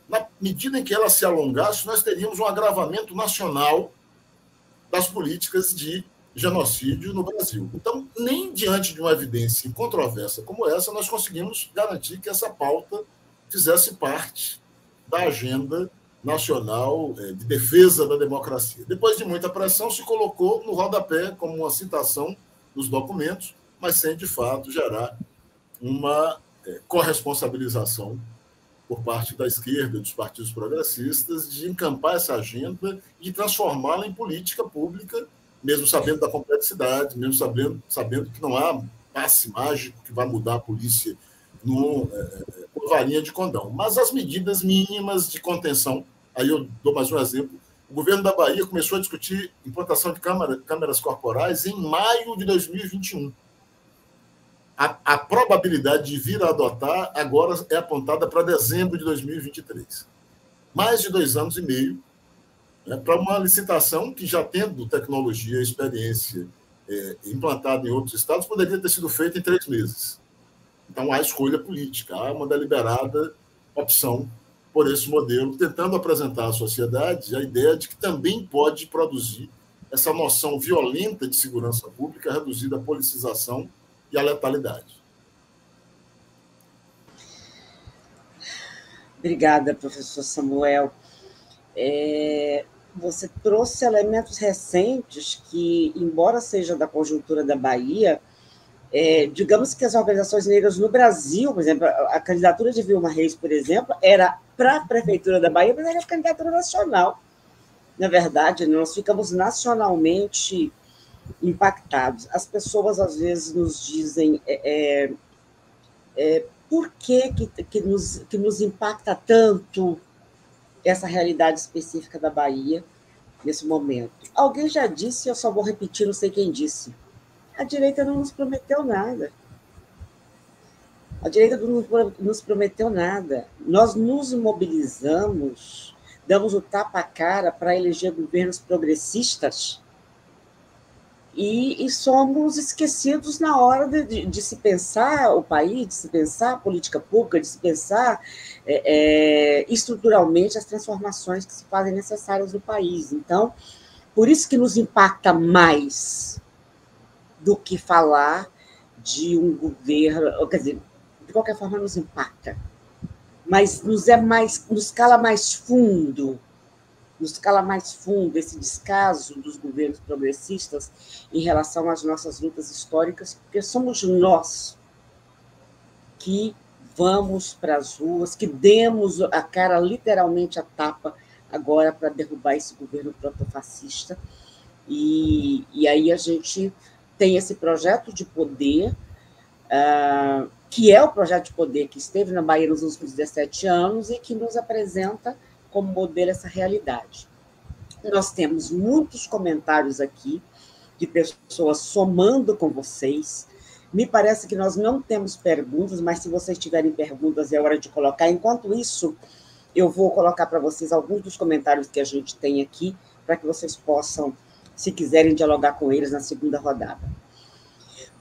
na medida em que ela se alongasse, nós teríamos um agravamento nacional das políticas de genocídio no Brasil. Então, nem diante de uma evidência incontroversa como essa, nós conseguimos garantir que essa pauta fizesse parte da agenda nacional de defesa da democracia. Depois de muita pressão, se colocou no rodapé como uma citação dos documentos, mas sem, de fato, gerar uma corresponsabilização por parte da esquerda e dos partidos progressistas de encampar essa agenda e transformá-la em política pública, mesmo sabendo da complexidade, mesmo sabendo que não há passe mágico que vai mudar a polícia com varinha de condão. Mas as medidas mínimas de contenção, aí eu dou mais um exemplo, o governo da Bahia começou a discutir implantação de câmeras corporais em maio de 2021. A probabilidade de vir a adotar agora é apontada para dezembro de 2023. Mais de 2 anos e meio, para uma licitação que, já tendo tecnologia e experiência implantada em outros estados, poderia ter sido feita em 3 meses. Então, há escolha política, há uma deliberada opção por esse modelo, tentando apresentar à sociedade a ideia de que também pode produzir essa noção violenta de segurança pública, reduzida à politização e à letalidade. Obrigada, professor Samuel. Você trouxe elementos recentes que, embora seja da conjuntura da Bahia, digamos que as organizações negras no Brasil, por exemplo, a candidatura de Vilma Reis, por exemplo, era para a Prefeitura da Bahia, mas era candidatura nacional. Na verdade, nós ficamos nacionalmente impactados. As pessoas, às vezes, nos dizem por que nos impacta tanto essa realidade específica da Bahia nesse momento. Alguém já disse, eu só vou repetir, não sei quem disse. A direita não nos prometeu nada. A direita não nos prometeu nada. Nós nos mobilizamos, damos o tapa-cara para eleger governos progressistas e somos esquecidos na hora de se pensar o país, de se pensar a política pública, de se pensar estruturalmente as transformações que se fazem necessárias no país. Então, por isso que nos impacta mais do que falar de um governo, quer dizer, de qualquer forma nos impacta. mas nos cala mais fundo, esse descaso dos governos progressistas em relação às nossas lutas históricas, porque somos nós que vamos para as ruas, que demos a cara, literalmente a tapa, agora para derrubar esse governo protofascista. E aí a gente tem esse projeto de poder, que é o projeto de poder que esteve na Bahia nos últimos 17 anos e que nos apresenta como modelo essa realidade. Nós temos muitos comentários aqui de pessoas somando com vocês. Me parece que nós não temos perguntas, mas se vocês tiverem perguntas, é hora de colocar. Enquanto isso, eu vou colocar para vocês alguns dos comentários que a gente tem aqui, para que vocês possam, se quiserem, dialogar com eles na segunda rodada.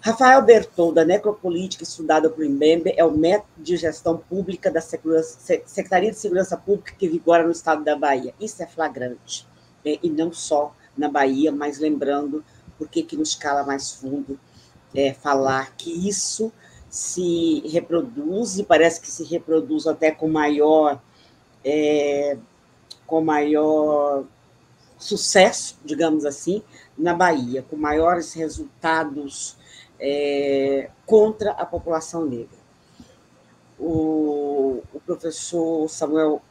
Rafael Bertol, da Necropolítica, estudada por Mbembe, é o método de gestão pública da Secretaria de Segurança Pública que vigora no estado da Bahia. Isso é flagrante, e não só na Bahia, mas lembrando porque que nos cala mais fundo falar que isso se reproduz, e parece que se reproduz até com maior sucesso, digamos assim, na Bahia, com maiores resultados contra a população negra. O professor Samuel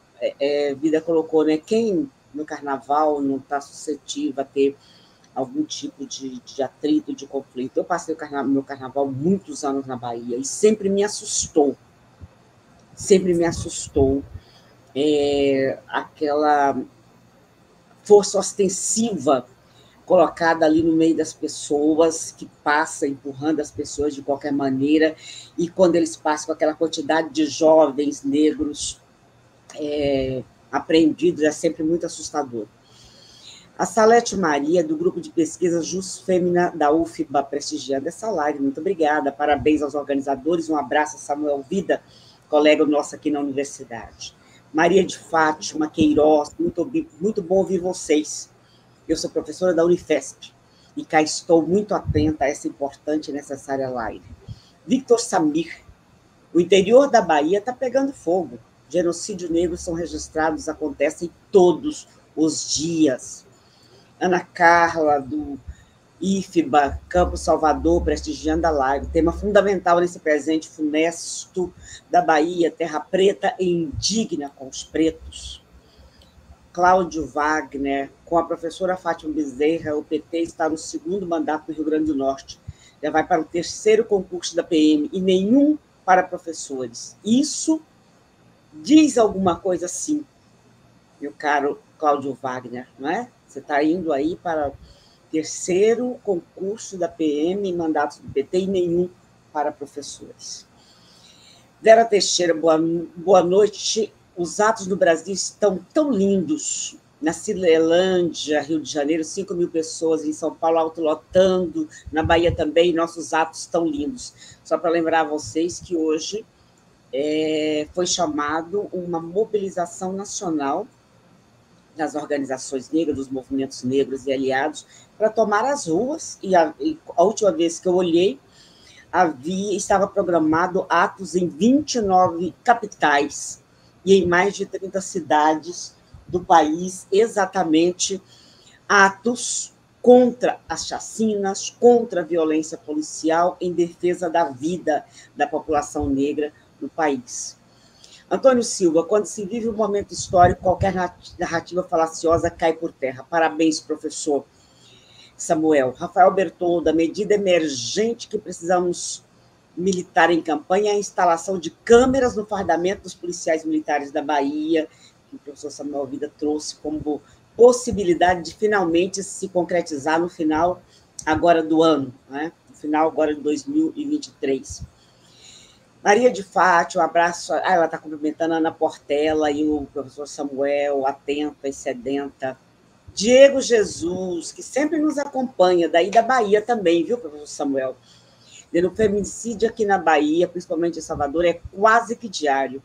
Vida colocou, né, quem no carnaval não está suscetível a ter algum tipo de atrito, de conflito. Eu passei meu carnaval muitos anos na Bahia e sempre me assustou aquela força ostensiva colocada ali no meio das pessoas, que passa empurrando as pessoas de qualquer maneira, e quando eles passam com aquela quantidade de jovens negros apreendidos, é sempre muito assustador. A Salete Maria, do grupo de pesquisa Jus Femina da UFBA, prestigiando essa live, muito obrigada, parabéns aos organizadores, um abraço a Samuel Vida, colega nosso aqui na universidade. Maria de Fátima Queiroz, muito bom ouvir vocês. Eu sou professora da Unifesp e cá estou muito atenta a essa importante e necessária live. Victor Samir, o interior da Bahia está pegando fogo. Genocídios negros são registrados, acontecem todos os dias. Ana Carla, do IFBA, Campo Salvador, prestigiando a live. Tema fundamental nesse presente funesto da Bahia, terra preta e indigna com os pretos. Cláudio Wagner, com a professora Fátima Bezerra, o PT está no 2º mandato no Rio Grande do Norte. Já vai para o 3º concurso da PM e nenhum para professores. Isso diz alguma coisa, sim, meu caro Cláudio Wagner, não é? Você está indo aí para o 3º concurso da PM em mandatos do PT e nenhum para professores. Vera Teixeira, boa noite. Os atos no Brasil estão tão lindos. Na Cinelândia, Rio de Janeiro, 5.000 pessoas, em São Paulo, autolotando, na Bahia também, nossos atos estão lindos. Só para lembrar a vocês que hoje foi chamado uma mobilização nacional das organizações negras, dos movimentos negros e aliados, para tomar as ruas, e a última vez que eu olhei, estava programado atos em 29 capitais e em mais de 30 cidades do país, exatamente atos contra as chacinas, contra a violência policial, em defesa da vida da população negra no país. Antônio Silva, quando se vive um momento histórico, qualquer narrativa falaciosa cai por terra. Parabéns, professor Samuel. Rafael Bertoldo, a medida emergente que precisamos militar em campanha é a instalação de câmeras no fardamento dos policiais militares da Bahia, que o professor Samuel Vida trouxe como possibilidade de finalmente se concretizar no final agora do ano, né? No final agora de 2023. Maria de Fátima, um abraço. Ela está cumprimentando a Ana Portela e o professor Samuel, atenta e sedenta. Diego Jesus, que sempre nos acompanha, daí da Bahia também, viu, professor Samuel? O feminicídio aqui na Bahia, principalmente em Salvador, é quase que diário.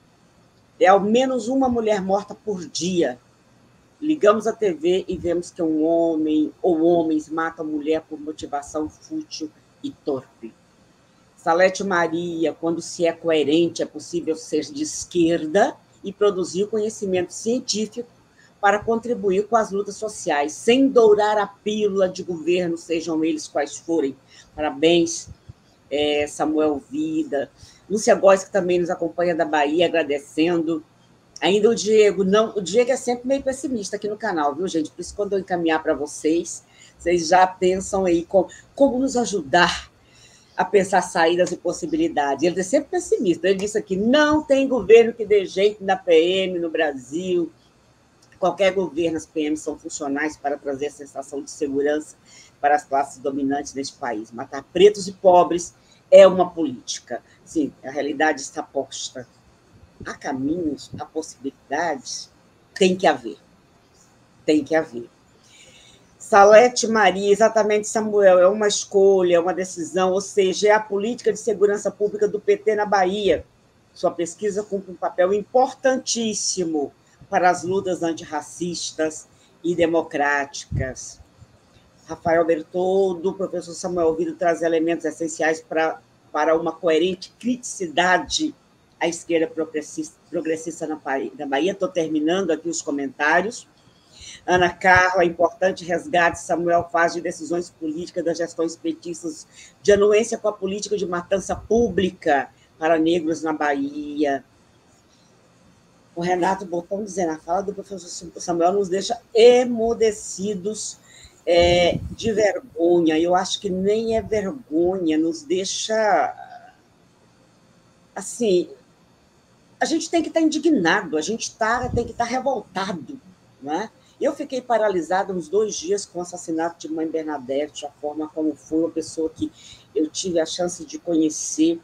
É ao menos uma mulher morta por dia. Ligamos a TV e vemos que um homem ou homens matam a mulher por motivação fútil e torpe. Salete Maria, quando se é coerente, é possível ser de esquerda e produzir conhecimento científico para contribuir com as lutas sociais, sem dourar a pílula de governo, sejam eles quais forem. Parabéns, Samuel Vida. Lúcia Góes, que também nos acompanha da Bahia, agradecendo. Ainda o Diego. Não, o Diego é sempre meio pessimista aqui no canal, viu, gente? Por isso, quando eu encaminhar para vocês, vocês já pensam aí como nos ajudar a pensar saídas e possibilidades. Ele é sempre pessimista. Ele disse aqui, não tem governo que dê jeito na PM no Brasil. Qualquer governo, as PMs são funcionais para trazer a sensação de segurança para as classes dominantes neste país. Matar pretos e pobres é uma política. Sim, a realidade está posta. Há caminhos, há possibilidades, tem que haver. Tem que haver. Salete Maria, exatamente, Samuel, é uma escolha, é uma decisão, ou seja, é a política de segurança pública do PT na Bahia. Sua pesquisa cumpre um papel importantíssimo para as lutas antirracistas e democráticas. Rafael Bertoldo, o professor Samuel Vido traz elementos essenciais para uma coerente criticidade à esquerda progressista na Bahia. Estou terminando aqui os comentários. Ana Carla, importante resgate Samuel faz de decisões políticas das gestões petistas de anuência com a política de matança pública para negros na Bahia. O Renato Botão dizendo, a fala do professor Samuel nos deixa emudecidos de vergonha. Eu acho que nem é vergonha, nos deixa... Assim, a gente tem que estar indignado, a gente tem que estar revoltado, não é? Eu fiquei paralisada uns 2 dias com o assassinato de Mãe Bernadette, a forma como foi, uma pessoa que eu tive a chance de conhecer.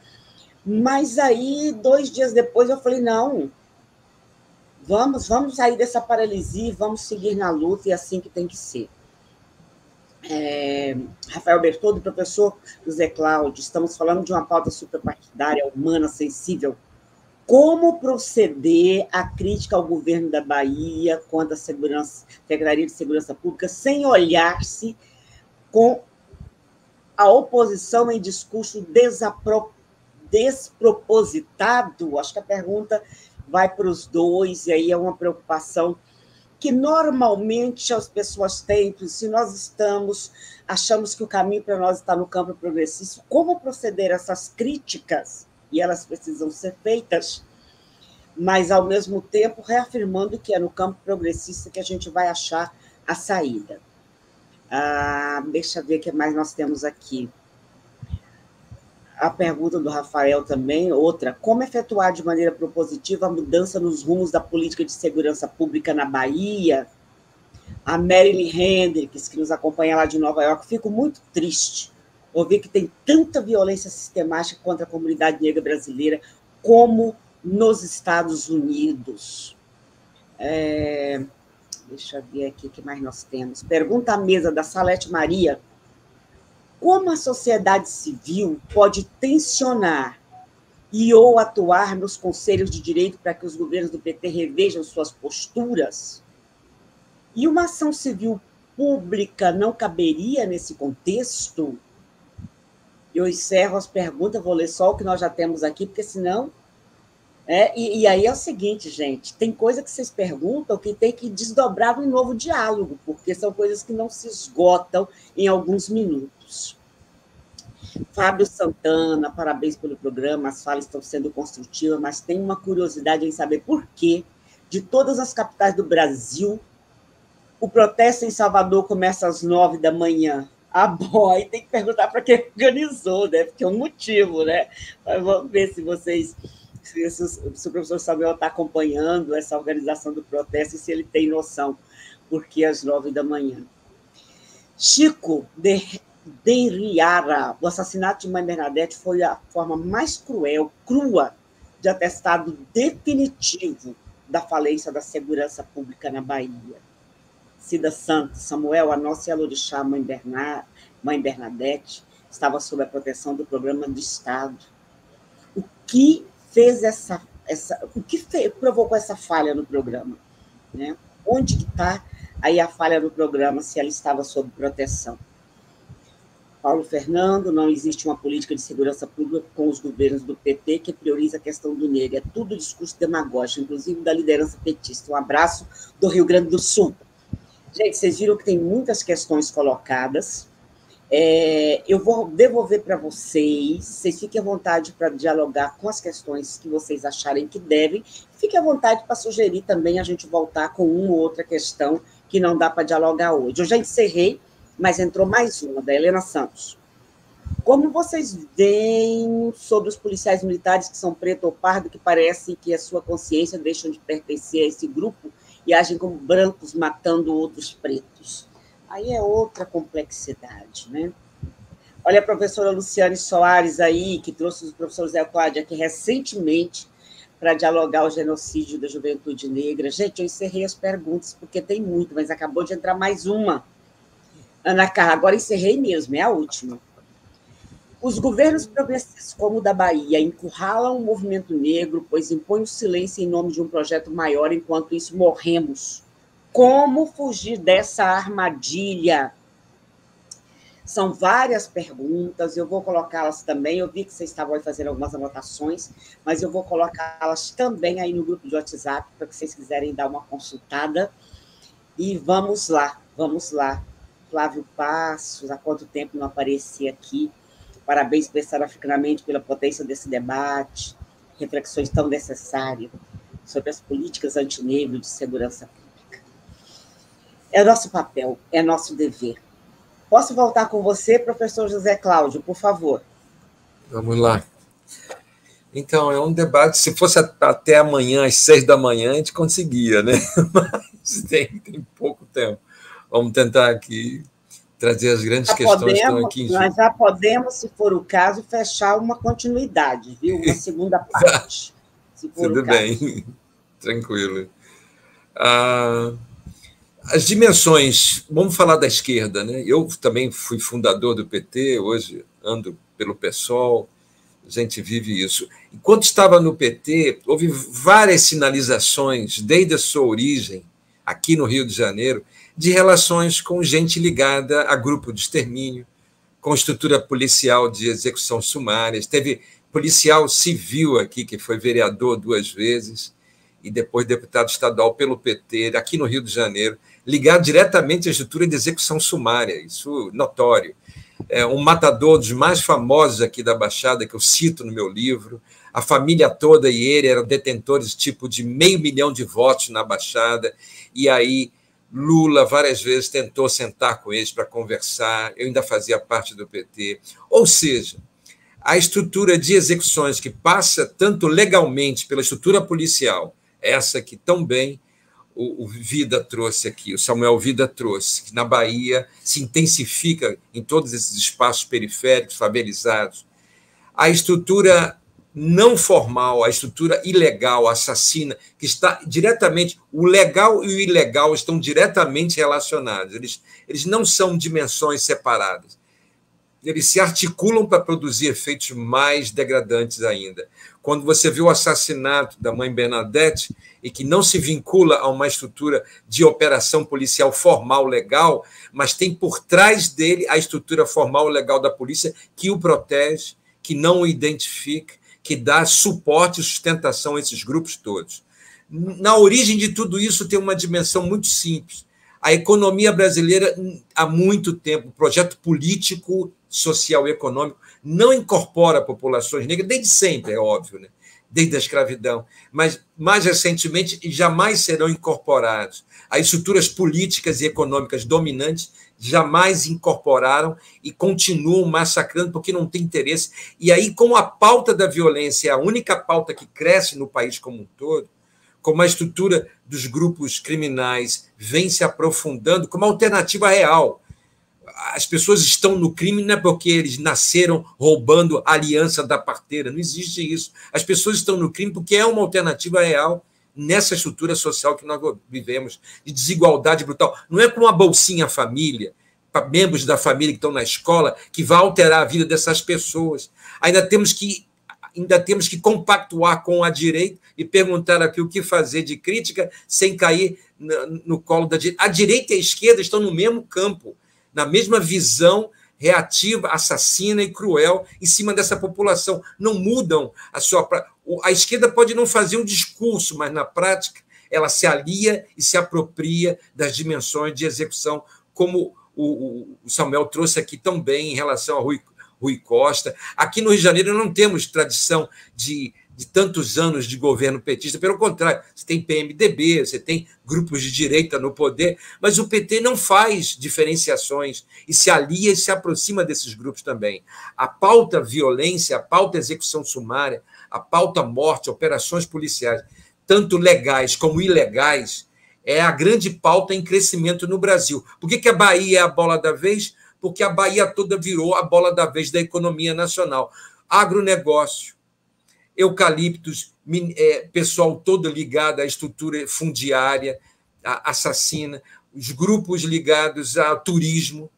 Mas aí, 2 dias depois, eu falei, não, vamos sair dessa paralisia, vamos seguir na luta, e é assim que tem que ser. Rafael Bertoldo, professor José Cláudio, estamos falando de uma pauta superpartidária, humana, sensível. Como proceder à crítica ao governo da Bahia quanto à Secretaria de Segurança Pública, sem olhar-se com a oposição em discurso despropositado? Acho que a pergunta vai para os dois, e aí é uma preocupação que normalmente as pessoas têm, se nós achamos que o caminho para nós está no campo progressista, como proceder a essas críticas? E elas precisam ser feitas, mas, ao mesmo tempo, reafirmando que é no campo progressista que a gente vai achar a saída. Deixa eu ver o que mais nós temos aqui. A pergunta do Rafael também, outra. Como efetuar de maneira propositiva a mudança nos rumos da política de segurança pública na Bahia? A Marilyn Hendricks, que nos acompanha lá de Nova York, fico muito triste ouvir que tem tanta violência sistemática contra a comunidade negra brasileira como nos Estados Unidos. Deixa eu ver aqui o que mais nós temos. Pergunta à mesa da Salete Maria. Como a sociedade civil pode tensionar e ou atuar nos conselhos de direito para que os governos do PT revejam suas posturas? E uma ação civil pública não caberia nesse contexto? Eu encerro as perguntas, vou ler só o que nós já temos aqui, porque senão... E aí é o seguinte, gente, tem coisa que vocês perguntam que tem que desdobrar um novo diálogo, porque são coisas que não se esgotam em alguns minutos. Fábio Santana, parabéns pelo programa, as falas estão sendo construtivas, mas tenho uma curiosidade em saber por que, de todas as capitais do Brasil, o protesto em Salvador começa às 9 da manhã. Bom, aí tem que perguntar para quem organizou, né? Porque é um motivo, né? Mas vamos ver se o professor Samuel está acompanhando essa organização do protesto e se ele tem noção, porque às 9 da manhã. Chico Derriara, o assassinato de Mãe Bernadette foi a forma mais crua, de atestado definitivo da falência da segurança pública na Bahia. Cida Santos, Samuel, a nossa Yalorixá, Mãe Bernadette, estava sob a proteção do programa do Estado. O que fez provocou essa falha no programa? Né? Onde está aí a falha no programa, se ela estava sob proteção? Paulo Fernando, não existe uma política de segurança pública com os governos do PT que prioriza a questão do negro. É tudo discurso demagógico, inclusive da liderança petista. Um abraço do Rio Grande do Sul. Gente, vocês viram que tem muitas questões colocadas. Eu vou devolver para vocês fiquem à vontade para dialogar com as questões que vocês acharem que devem. Fiquem à vontade para sugerir também a gente voltar com uma ou outra questão que não dá para dialogar hoje. Eu já encerrei, mas entrou mais uma, da Helena Santos. Como vocês veem sobre os policiais militares que são preto ou pardo, que parece que a sua consciência deixam de pertencer a esse grupo e agem como brancos matando outros pretos? Aí é outra complexidade, né? Olha a professora Luciane Soares aí, que trouxe o professor Zé Cláudio aqui recentemente para dialogar o genocídio da juventude negra. Gente, eu encerrei as perguntas, porque tem muito, mas acabou de entrar mais uma. Ana Carla, agora encerrei mesmo, é a última. Os governos progressistas, como o da Bahia, encurralam o movimento negro, pois impõem o silêncio em nome de um projeto maior, enquanto isso morremos. Como fugir dessa armadilha? São várias perguntas, eu vou colocá-las também. Eu vi que vocês estavam aí fazendo algumas anotações, mas eu vou colocá-las também aí no grupo de WhatsApp, para que vocês quiserem dar uma consultada. E vamos lá, vamos lá. Flávio Passos, há quanto tempo não aparecia aqui? Parabéns, pensar africanamente pela potência desse debate, reflexões tão necessárias sobre as políticas antinegro de segurança pública. É nosso papel, é nosso dever. Posso voltar com você, professor José Cláudio, por favor? Vamos lá. Então, é um debate, se fosse até amanhã, às 6 da manhã, a gente conseguia, né? Mas tem pouco tempo. Vamos tentar aqui trazer as grandes questões que estão aqui em jogo. Nós já podemos, se for o caso, fechar uma continuidade, viu? Uma segunda parte. Se for Tudo o caso. bem, tranquilo. As dimensões, vamos falar da esquerda, né? Eu também fui fundador do PT, hoje ando pelo PSOL, a gente vive isso. Enquanto estava no PT, houve várias sinalizações, desde a sua origem, aqui no Rio de Janeiro, de relações com gente ligada a grupo de extermínio, com estrutura policial de execução sumárias. Teve policial civil aqui, que foi vereador 2 vezes, e depois deputado estadual pelo PT, aqui no Rio de Janeiro, ligado diretamente à estrutura de execução sumária, isso notório. Um matador dos mais famosos aqui da Baixada, que eu cito no meu livro, a família toda e ele eram detentores tipo de 500 mil de votos na Baixada, e aí Lula várias vezes tentou sentar com eles para conversar, eu ainda fazia parte do PT. Ou seja, a estrutura de execuções que passa tanto legalmente pela estrutura policial, essa que tão bem o Vida trouxe aqui, o Samuel Vida trouxe, que na Bahia se intensifica em todos esses espaços periféricos, favelizados. A estrutura não formal, a estrutura ilegal, assassina, que está diretamente... O legal e o ilegal estão diretamente relacionados. Eles não são dimensões separadas. Eles se articulam para produzir efeitos mais degradantes ainda. Quando você vê o assassinato da mãe Bernadette e que não se vincula a uma estrutura de operação policial formal, legal, mas tem por trás dele a estrutura formal, legal da polícia que o protege, que não o identifica, que dá suporte e sustentação a esses grupos todos. Na origem de tudo isso tem uma dimensão muito simples. A economia brasileira, há muito tempo, o projeto político, social e econômico, não incorpora populações negras, desde sempre, é óbvio, né? Desde a escravidão, mas mais recentemente jamais serão incorporados. As estruturas políticas e econômicas dominantes jamais incorporaram e continuam massacrando porque não tem interesse. E aí, como a pauta da violência é a única pauta que cresce no país como um todo, como a estrutura dos grupos criminais vem se aprofundando como alternativa real. As pessoas estão no crime não é porque eles nasceram roubando a aliança da parteira, não existe isso. As pessoas estão no crime porque é uma alternativa real nessa estrutura social que nós vivemos, de desigualdade brutal. Não é com uma bolsinha família, para membros da família que estão na escola, que vai alterar a vida dessas pessoas. Ainda temos que compactuar com a direita e perguntar aqui o que fazer de crítica sem cair no colo da direita. A direita e a esquerda estão no mesmo campo, na mesma visão reativa, assassina e cruel em cima dessa população. Não mudam a sua... A esquerda pode não fazer um discurso, mas, na prática, ela se alia e se apropria das dimensões de execução, como o Samuel trouxe aqui tão bem em relação a Rui Costa. Aqui no Rio de Janeiro não temos tradição de tantos anos de governo petista, pelo contrário, você tem PMDB, você tem grupos de direita no poder, mas o PT não faz diferenciações e se alia e se aproxima desses grupos também. A pauta violência, a pauta execução sumária, a pauta morte, operações policiais, tanto legais como ilegais, é a grande pauta em crescimento no Brasil. Por que a Bahia é a bola da vez? Porque a Bahia toda virou a bola da vez da economia nacional. Agronegócio, eucaliptos, pessoal todo ligado à estrutura fundiária, assassina, os grupos ligados ao turismo,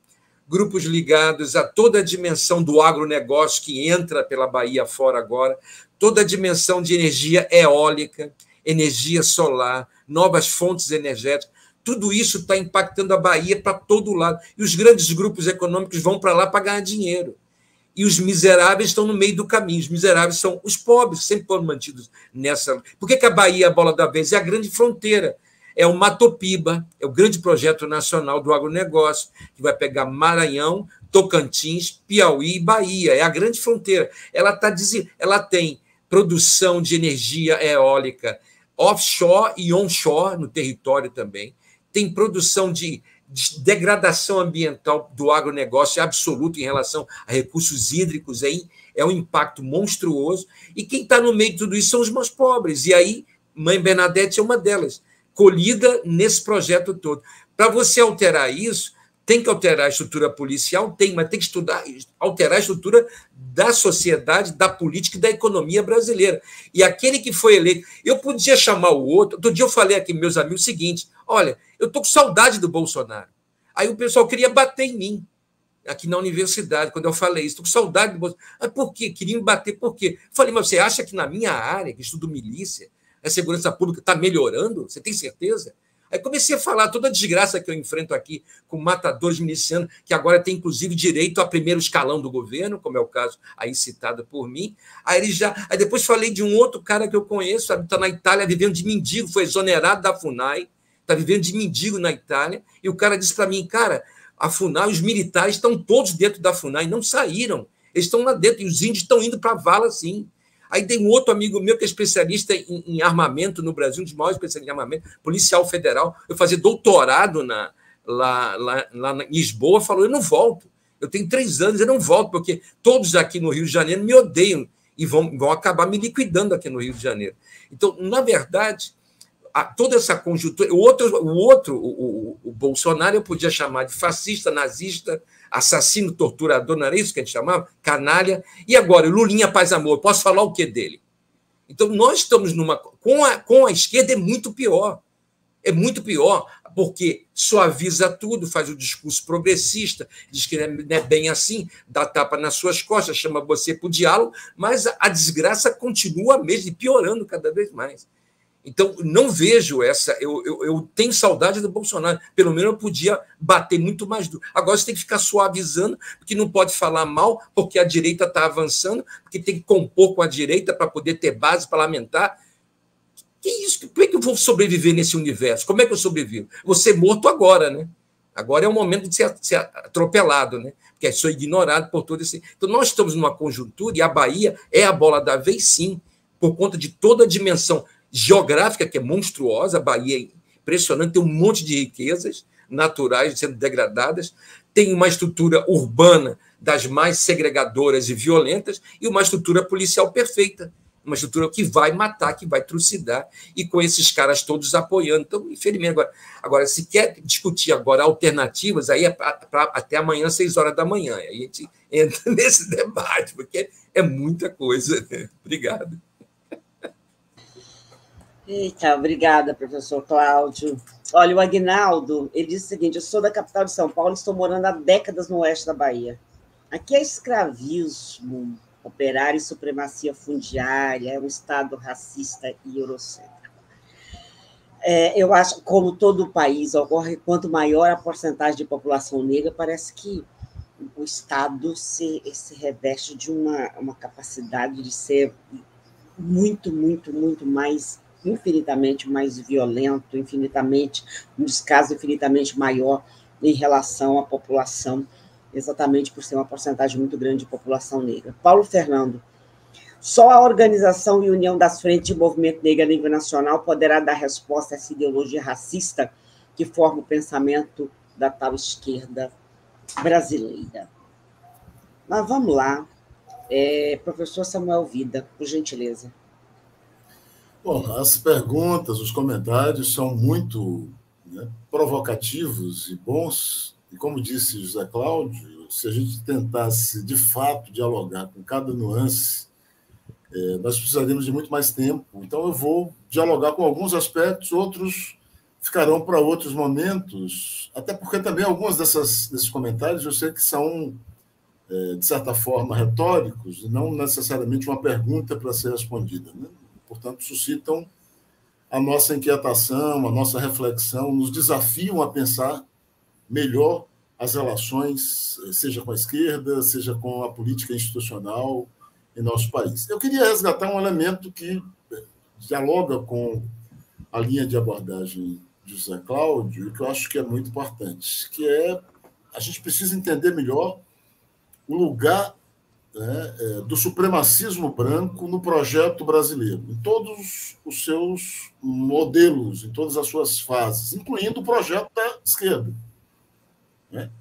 grupos ligados a toda a dimensão do agronegócio que entra pela Bahia fora agora, toda a dimensão de energia eólica, energia solar, novas fontes energéticas. Tudo isso está impactando a Bahia para todo lado. E os grandes grupos econômicos vão para lá para ganhar dinheiro. E os miseráveis estão no meio do caminho. Os miseráveis são os pobres, que sempre foram mantidos nessa... Por que a Bahia é a bola da vez? É a grande fronteira. É o Matopiba, é o grande projeto nacional do agronegócio, que vai pegar Maranhão, Tocantins, Piauí e Bahia. É a grande fronteira. Ela tem produção de energia eólica offshore e onshore no território também. Tem produção de degradação ambiental do agronegócio absoluto em relação a recursos hídricos, aí é um impacto monstruoso, e quem está no meio de tudo isso são os mais pobres, e aí Mãe Bernadette é uma delas, colhida nesse projeto todo. Para você alterar isso, tem que alterar a estrutura policial, mas tem que alterar a estrutura da sociedade, da política e da economia brasileira. E aquele que foi eleito... Eu podia chamar o outro... Outro dia eu falei aqui, meus amigos, o seguinte, olha, eu estou com saudade do Bolsonaro. Aí o pessoal queria bater em mim, aqui na universidade, quando eu falei isso. Estou com saudade do Bolsonaro. Mas por quê? Queriam me bater por quê? Eu falei, mas você acha que na minha área, que estudo milícia, a segurança pública está melhorando? Você tem certeza? Aí comecei a falar toda a desgraça que eu enfrento aqui com matadores milicianos, que agora tem, inclusive, direito a primeiro escalão do governo, como é o caso aí citado por mim. Aí depois falei de um outro cara que eu conheço, está na Itália vivendo de mendigo, foi exonerado da FUNAI, está vivendo de mendigo na Itália, e o cara disse para mim, cara, a FUNAI, os militares estão todos dentro da FUNAI, não saíram, eles estão lá dentro, e os índios estão indo para a vala, sim. Aí tem um outro amigo meu que é especialista em armamento no Brasil, um dos maiores especialistas em armamento, policial federal. Eu fazia doutorado lá em Lisboa, falou, eu não volto. Eu tenho 3 anos, eu não volto, porque todos aqui no Rio de Janeiro me odeiam e vão acabar me liquidando aqui no Rio de Janeiro. Então, na verdade, toda essa conjuntura... O Bolsonaro eu podia chamar de fascista, nazista, assassino, torturador, não era isso que a gente chamava? Canalha. E agora, Lulinha Paz Amor, posso falar o que dele? Então, nós estamos numa... Com a esquerda é muito pior. É muito pior, porque suaviza tudo, faz o discurso progressista, diz que não é bem assim, dá tapa nas suas costas, chama você para o diálogo, mas a desgraça continua mesmo, e piorando cada vez mais. Então, não vejo essa... Eu tenho saudade do Bolsonaro. Pelo menos eu podia bater muito mais duro. Agora você tem que ficar suavizando, porque não pode falar mal, porque a direita está avançando, porque tem que compor com a direita para poder ter base parlamentar. Que isso? Como é que eu vou sobreviver nesse universo? Como é que eu sobrevivo? Vou ser morto agora, né? Agora é o momento de ser atropelado, né? Porque sou ignorado por todo esse... Então, nós estamos numa conjuntura, e a Bahia é a bola da vez, sim, por conta de toda a dimensão geográfica, que é monstruosa. A Bahia é impressionante, tem um monte de riquezas naturais sendo degradadas, tem uma estrutura urbana das mais segregadoras e violentas e uma estrutura policial perfeita, uma estrutura que vai matar, que vai trucidar, e com esses caras todos apoiando. Então, infelizmente, agora se quer discutir agora alternativas, aí é até amanhã, 6 horas da manhã. Aí a gente entra nesse debate, porque é muita coisa. Obrigado. Eita, obrigada, professor Cláudio. Olha, o Aguinaldo, ele disse o seguinte, eu sou da capital de São Paulo, estou morando há décadas no oeste da Bahia. Aqui é escravismo, operário e supremacia fundiária, é um Estado racista e eurocêntrico. Eu acho, como todo o país, ocorre quanto maior a porcentagem de população negra, parece que o Estado se reveste de uma capacidade de ser muito, muito, muito mais, infinitamente mais violento, infinitamente, um descaso infinitamente maior em relação à população, exatamente por ser uma porcentagem muito grande de população negra. Paulo Fernando, só a organização e união das frentes de movimento negro a nível nacional poderá dar resposta a essa ideologia racista que forma o pensamento da tal esquerda brasileira. Mas vamos lá. Professor Samuel Vida, por gentileza. Bom, as perguntas, os comentários são muito, né, provocativos e bons. E como disse José Cláudio, se a gente tentasse, de fato, dialogar com cada nuance, nós precisaríamos de muito mais tempo. Então, eu vou dialogar com alguns aspectos, outros ficarão para outros momentos, até porque também alguns desses comentários eu sei que são, de certa forma, retóricos, e não necessariamente uma pergunta para ser respondida, né? Portanto, suscitam a nossa inquietação, a nossa reflexão, nos desafiam a pensar melhor as relações, seja com a esquerda, seja com a política institucional em nosso país. Eu queria resgatar um elemento que dialoga com a linha de abordagem de José Cláudio, e que eu acho que é muito importante, que é a gente precisa entender melhor o lugar, né, do supremacismo branco no projeto brasileiro, em todos os seus modelos, em todas as suas fases, incluindo o projeto da esquerda. Né?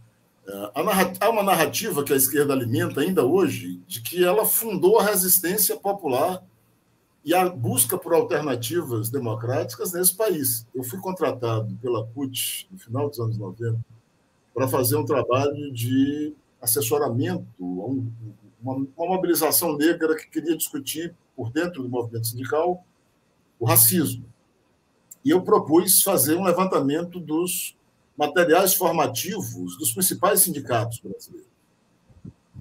Há uma narrativa que a esquerda alimenta ainda hoje de que ela fundou a resistência popular e a busca por alternativas democráticas nesse país. Eu fui contratado pela CUT, no final dos anos 90, para fazer um trabalho de assessoramento a uma mobilização negra que queria discutir, por dentro do movimento sindical, o racismo. E eu propus fazer um levantamento dos materiais formativos dos principais sindicatos brasileiros.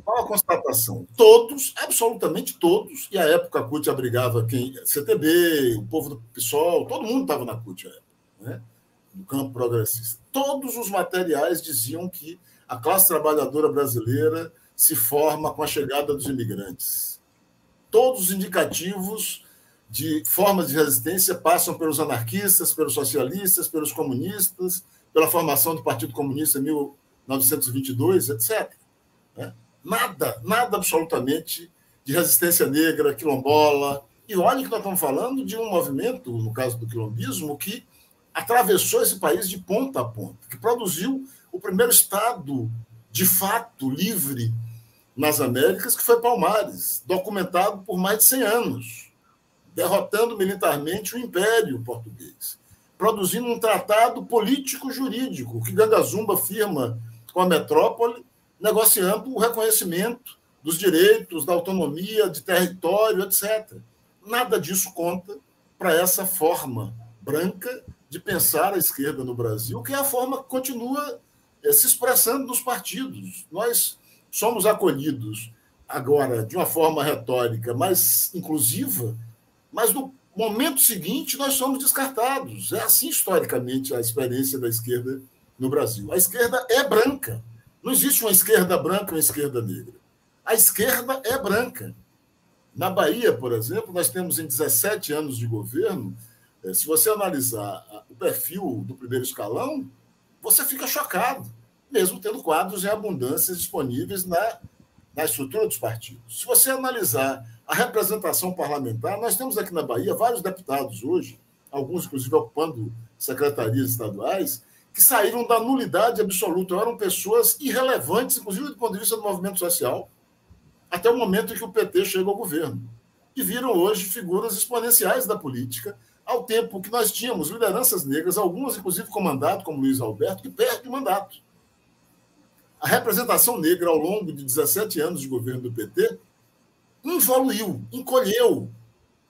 Qual a constatação? Todos, absolutamente todos, e à época a CUT abrigava quem? CTB, o povo do PSOL, todo mundo estava na CUT à época, né? No campo progressista. Todos os materiais diziam que a classe trabalhadora brasileira se forma com a chegada dos imigrantes. Todos os indicativos de formas de resistência passam pelos anarquistas, pelos socialistas, pelos comunistas, pela formação do Partido Comunista em 1922, etc. Nada absolutamente de resistência negra, quilombola. E olha que nós estamos falando de um movimento, no caso do quilombismo, que atravessou esse país de ponta a ponta, que produziu o primeiro Estado, de fato, livre nas Américas, que foi Palmares, documentado por mais de 100 anos, derrotando militarmente o Império Português, produzindo um tratado político-jurídico que Ganga Zumba firma com a metrópole, negociando o reconhecimento dos direitos, da autonomia, de território, etc. Nada disso conta para essa forma branca de pensar a esquerda no Brasil, que é a forma que continua se expressando nos partidos. Nós somos acolhidos agora de uma forma retórica mais inclusiva, mas no momento seguinte nós somos descartados. É assim, historicamente, a experiência da esquerda no Brasil. A esquerda é branca. Não existe uma esquerda branca e uma esquerda negra. A esquerda é branca. Na Bahia, por exemplo, nós temos em 17 anos de governo, se você analisar o perfil do primeiro escalão, você fica chocado, mesmo tendo quadros em abundância disponíveis na estrutura dos partidos. Se você analisar a representação parlamentar, nós temos aqui na Bahia vários deputados hoje, alguns, inclusive, ocupando secretarias estaduais, que saíram da nulidade absoluta, eram pessoas irrelevantes, inclusive do ponto de vista do movimento social, até o momento em que o PT chega ao governo. E viram hoje figuras exponenciais da política, ao tempo que nós tínhamos lideranças negras, algumas, inclusive, com mandato, como Luiz Alberto, que perde o mandato. A representação negra, ao longo de 17 anos de governo do PT, evoluiu, encolheu.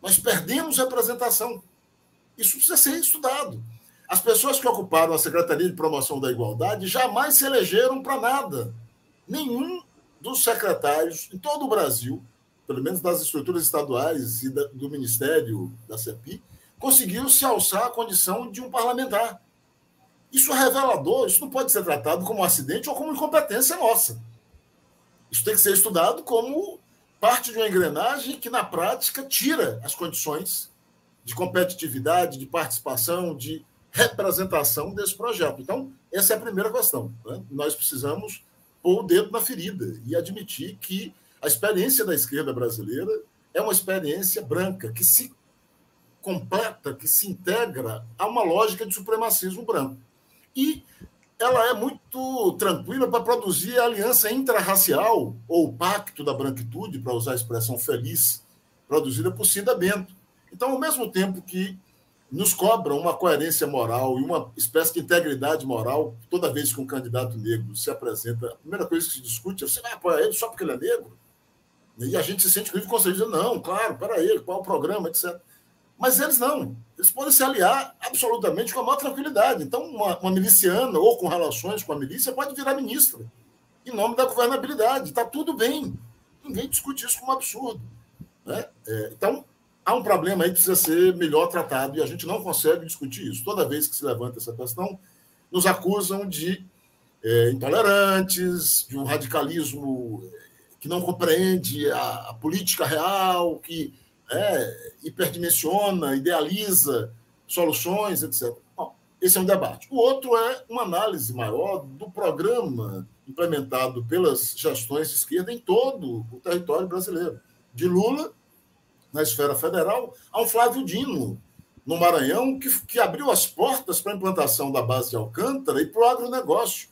Nós perdemos representação. Isso precisa ser estudado. As pessoas que ocuparam a Secretaria de Promoção da Igualdade jamais se elegeram para nada. Nenhum dos secretários em todo o Brasil, pelo menos das estruturas estaduais e do Ministério da CEPI, conseguiu se alçar à condição de um parlamentar. Isso é revelador, isso não pode ser tratado como um acidente ou como incompetência nossa. Isso tem que ser estudado como parte de uma engrenagem que, na prática, tira as condições de competitividade, de participação, de representação desse projeto. Então, essa é a primeira questão, né? Nós precisamos pôr o dedo na ferida e admitir que a experiência da esquerda brasileira é uma experiência branca, que se completa, que se integra a uma lógica de supremacismo branco. E ela é muito tranquila para produzir a aliança intrarracial, ou o pacto da branquitude, para usar a expressão feliz, produzida por Cida Bento. Então, ao mesmo tempo que nos cobram uma coerência moral e uma espécie de integridade moral, toda vez que um candidato negro se apresenta, a primeira coisa que se discute é: você vai apoiar ele só porque ele é negro? E a gente se sente livre constrangido, não, claro, peraí, qual é o programa, etc. Mas eles não. Eles podem se aliar absolutamente com a maior tranquilidade. Então, uma miliciana ou com relações com a milícia pode virar ministra em nome da governabilidade. Está tudo bem. Ninguém discute isso como um absurdo, né? Então, há um problema aí que precisa ser melhor tratado e a gente não consegue discutir isso. Toda vez que se levanta essa questão, nos acusam de intolerantes, de um radicalismo que não compreende a política real, que hiperdimensiona, idealiza soluções, etc. Bom, esse é um debate. O outro é uma análise maior do programa implementado pelas gestões de esquerda em todo o território brasileiro. De Lula, na esfera federal, a um Flávio Dino, no Maranhão, que abriu as portas para a implantação da base de Alcântara e para o agronegócio.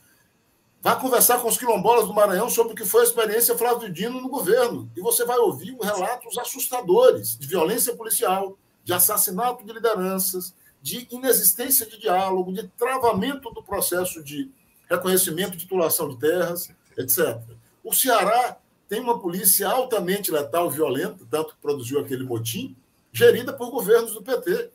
Vá conversar com os quilombolas do Maranhão sobre o que foi a experiência Flávio Dino no governo. E você vai ouvir relatos assustadores de violência policial, de assassinato de lideranças, de inexistência de diálogo, de travamento do processo de reconhecimento e titulação de terras, etc. O Ceará tem uma polícia altamente letal e violenta, tanto que produziu aquele motim, gerida por governos do PT.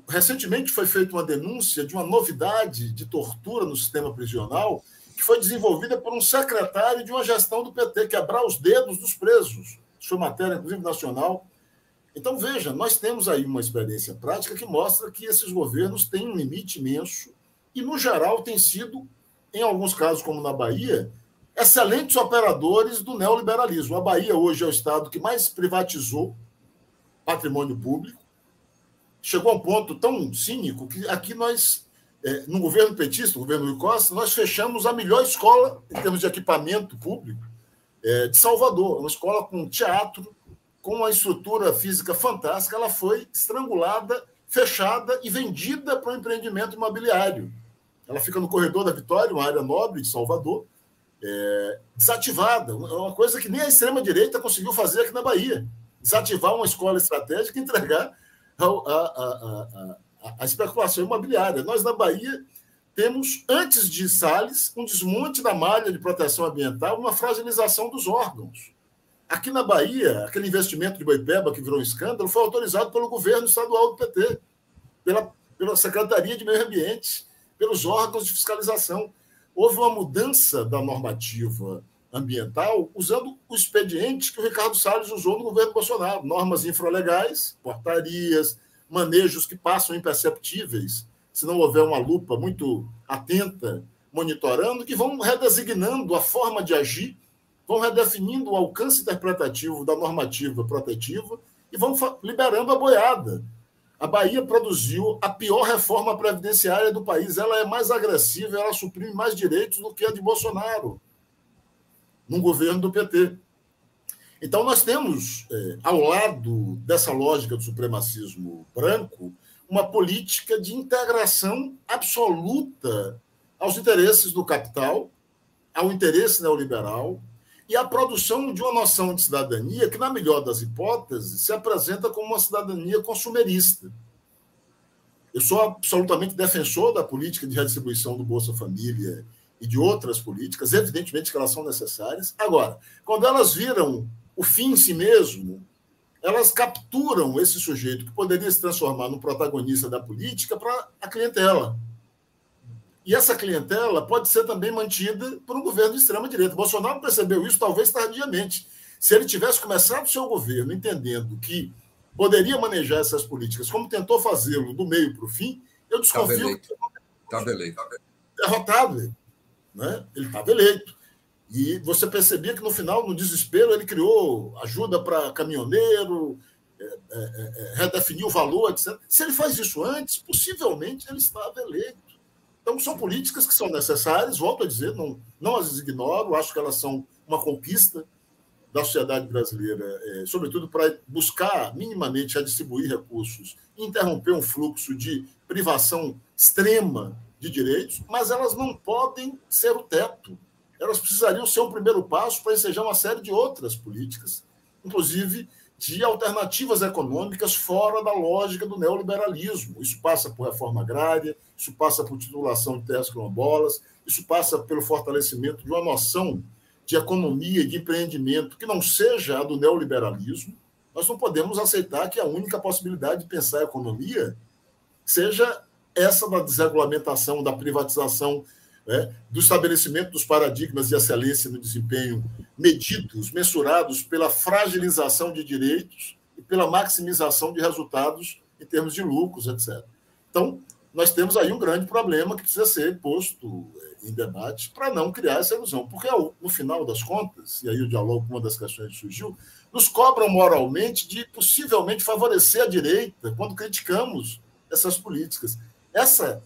Recentemente foi feita uma denúncia de uma novidade de tortura no sistema prisional que foi desenvolvida por um secretário de uma gestão do PT, quebrar os dedos dos presos. Isso foi matéria, inclusive, nacional. Então, veja, nós temos aí uma experiência prática que mostra que esses governos têm um limite imenso e, no geral, têm sido, em alguns casos, como na Bahia, excelentes operadores do neoliberalismo. A Bahia hoje é o estado que mais privatizou patrimônio público. Chegou a um ponto tão cínico que aqui nós, no governo petista, no governo Rui Costa, nós fechamos a melhor escola, em termos de equipamento público, de Salvador. Uma escola com teatro, com uma estrutura física fantástica. Ela foi estrangulada, fechada e vendida para o empreendimento imobiliário. Ela fica no Corredor da Vitória, uma área nobre de Salvador, desativada. Uma coisa que nem a extrema-direita conseguiu fazer aqui na Bahia. Desativar uma escola estratégica e entregar a especulação imobiliária. Nós, na Bahia, temos, antes de Salles, um desmonte da malha de proteção ambiental, uma fragilização dos órgãos. Aqui na Bahia, aquele investimento de Boipeba, que virou um escândalo, foi autorizado pelo governo estadual do PT, pela Secretaria de Meio Ambiente, pelos órgãos de fiscalização. Houve uma mudança da normativa ambiental usando o expediente que o Ricardo Salles usou no governo Bolsonaro. Normas infralegais, portarias, manejos que passam imperceptíveis, se não houver uma lupa muito atenta, monitorando, que vão redesignando a forma de agir, vão redefinindo o alcance interpretativo da normativa protetiva e vão liberando a boiada. A Bahia produziu a pior reforma previdenciária do país. Ela é mais agressiva, ela suprime mais direitos do que a de Bolsonaro, num governo do PT. Então, nós temos, ao lado dessa lógica do supremacismo branco, uma política de integração absoluta aos interesses do capital, ao interesse neoliberal e à produção de uma noção de cidadania que, na melhor das hipóteses, se apresenta como uma cidadania consumerista. Eu sou absolutamente defensor da política de redistribuição do Bolsa Família e de outras políticas, evidentemente que elas são necessárias. Agora, quando elas viram o fim em si mesmo, elas capturam esse sujeito que poderia se transformar no protagonista da política para a clientela. E essa clientela pode ser também mantida por um governo de extrema-direita. Bolsonaro percebeu isso, talvez tardiamente. Se ele tivesse começado o seu governo entendendo que poderia manejar essas políticas, como tentou fazê-lo do meio para o fim, eu desconfio que estava eleito. derrotado. Né? Ele estava eleito. E você percebia que, no final, no desespero, ele criou ajuda para caminhoneiro, redefiniu o valor, etc. Se ele faz isso antes, possivelmente ele estava eleito. Então, são políticas que são necessárias, volto a dizer, não as ignoro, acho que elas são uma conquista da sociedade brasileira, sobretudo para buscar minimamente redistribuir recursos, interromper um fluxo de privação extrema de direitos, mas elas não podem ser o teto. Elas precisariam ser um primeiro passo para ensejar uma série de outras políticas, inclusive de alternativas econômicas fora da lógica do neoliberalismo. Isso passa por reforma agrária, isso passa por titulação de terras quilombolas, isso passa pelo fortalecimento de uma noção de economia e de empreendimento que não seja a do neoliberalismo. Nós não podemos aceitar que a única possibilidade de pensar a economia seja essa da desregulamentação, da privatização, do estabelecimento dos paradigmas de excelência no desempenho medidos, mensurados pela fragilização de direitos e pela maximização de resultados em termos de lucros, etc. Então, nós temos aí um grande problema que precisa ser posto em debate para não criar essa ilusão. Porque, no final das contas, e aí o diálogo com uma das questões que surgiu, nos cobram moralmente de possivelmente favorecer a direita quando criticamos essas políticas. Essa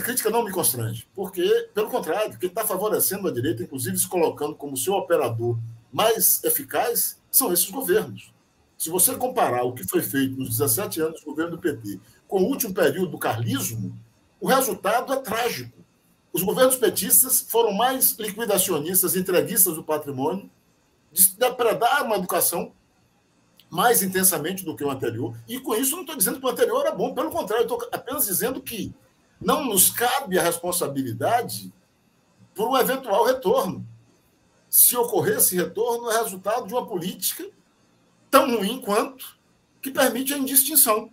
crítica não me constrange, porque, pelo contrário, quem está favorecendo a direita, inclusive se colocando como seu operador mais eficaz, são esses governos. Se você comparar o que foi feito nos 17 anos do governo do PT com o último período do carlismo, o resultado é trágico. Os governos petistas foram mais liquidacionistas, entreguistas do patrimônio, depredaram uma educação mais intensamente do que o anterior, e com isso não estou dizendo que o anterior era bom, pelo contrário, estou apenas dizendo que não nos cabe a responsabilidade por um eventual retorno. Se ocorrer esse retorno, é resultado de uma política tão ruim quanto que permite a indistinção.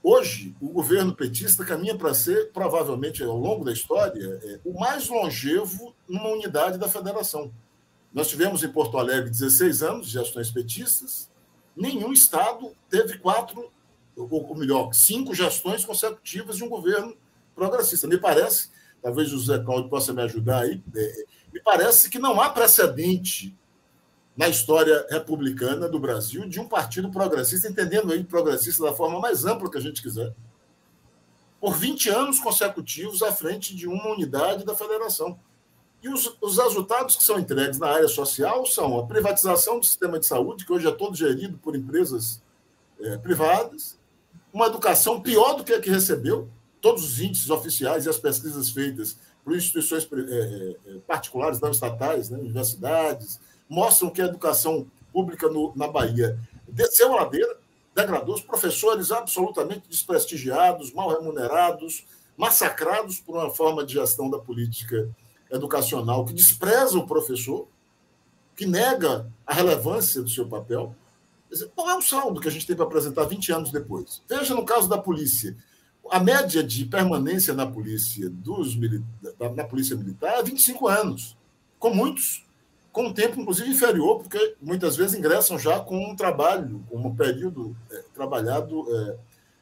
Hoje, o governo petista caminha para ser, provavelmente, ao longo da história, o mais longevo numa unidade da federação. Nós tivemos em Porto Alegre 16 anos de gestões petistas, nenhum estado teve 5 gestões consecutivas de um governo progressista. Me parece, talvez o José Cláudio possa me ajudar aí, me parece que não há precedente na história republicana do Brasil de um partido progressista, entendendo aí progressista da forma mais ampla que a gente quiser, por 20 anos consecutivos à frente de uma unidade da federação. E os resultados que são entregues na área social são a privatização do sistema de saúde, que hoje é todo gerido por empresas privadas, uma educação pior do que a que recebeu, todos os índices oficiais e as pesquisas feitas por instituições particulares, não estatais, universidades, mostram que a educação pública na Bahia desceu a ladeira, degradou, os professores absolutamente desprestigiados, mal remunerados, massacrados por uma forma de gestão da política educacional que despreza o professor, que nega a relevância do seu papel. Quer dizer, qual é o saldo que a gente tem para apresentar 20 anos depois? Veja no caso da polícia. A média de permanência na polícia, na polícia militar é 25 anos, com muitos com um tempo, inclusive, inferior, porque muitas vezes ingressam já com um trabalho, com um período trabalhado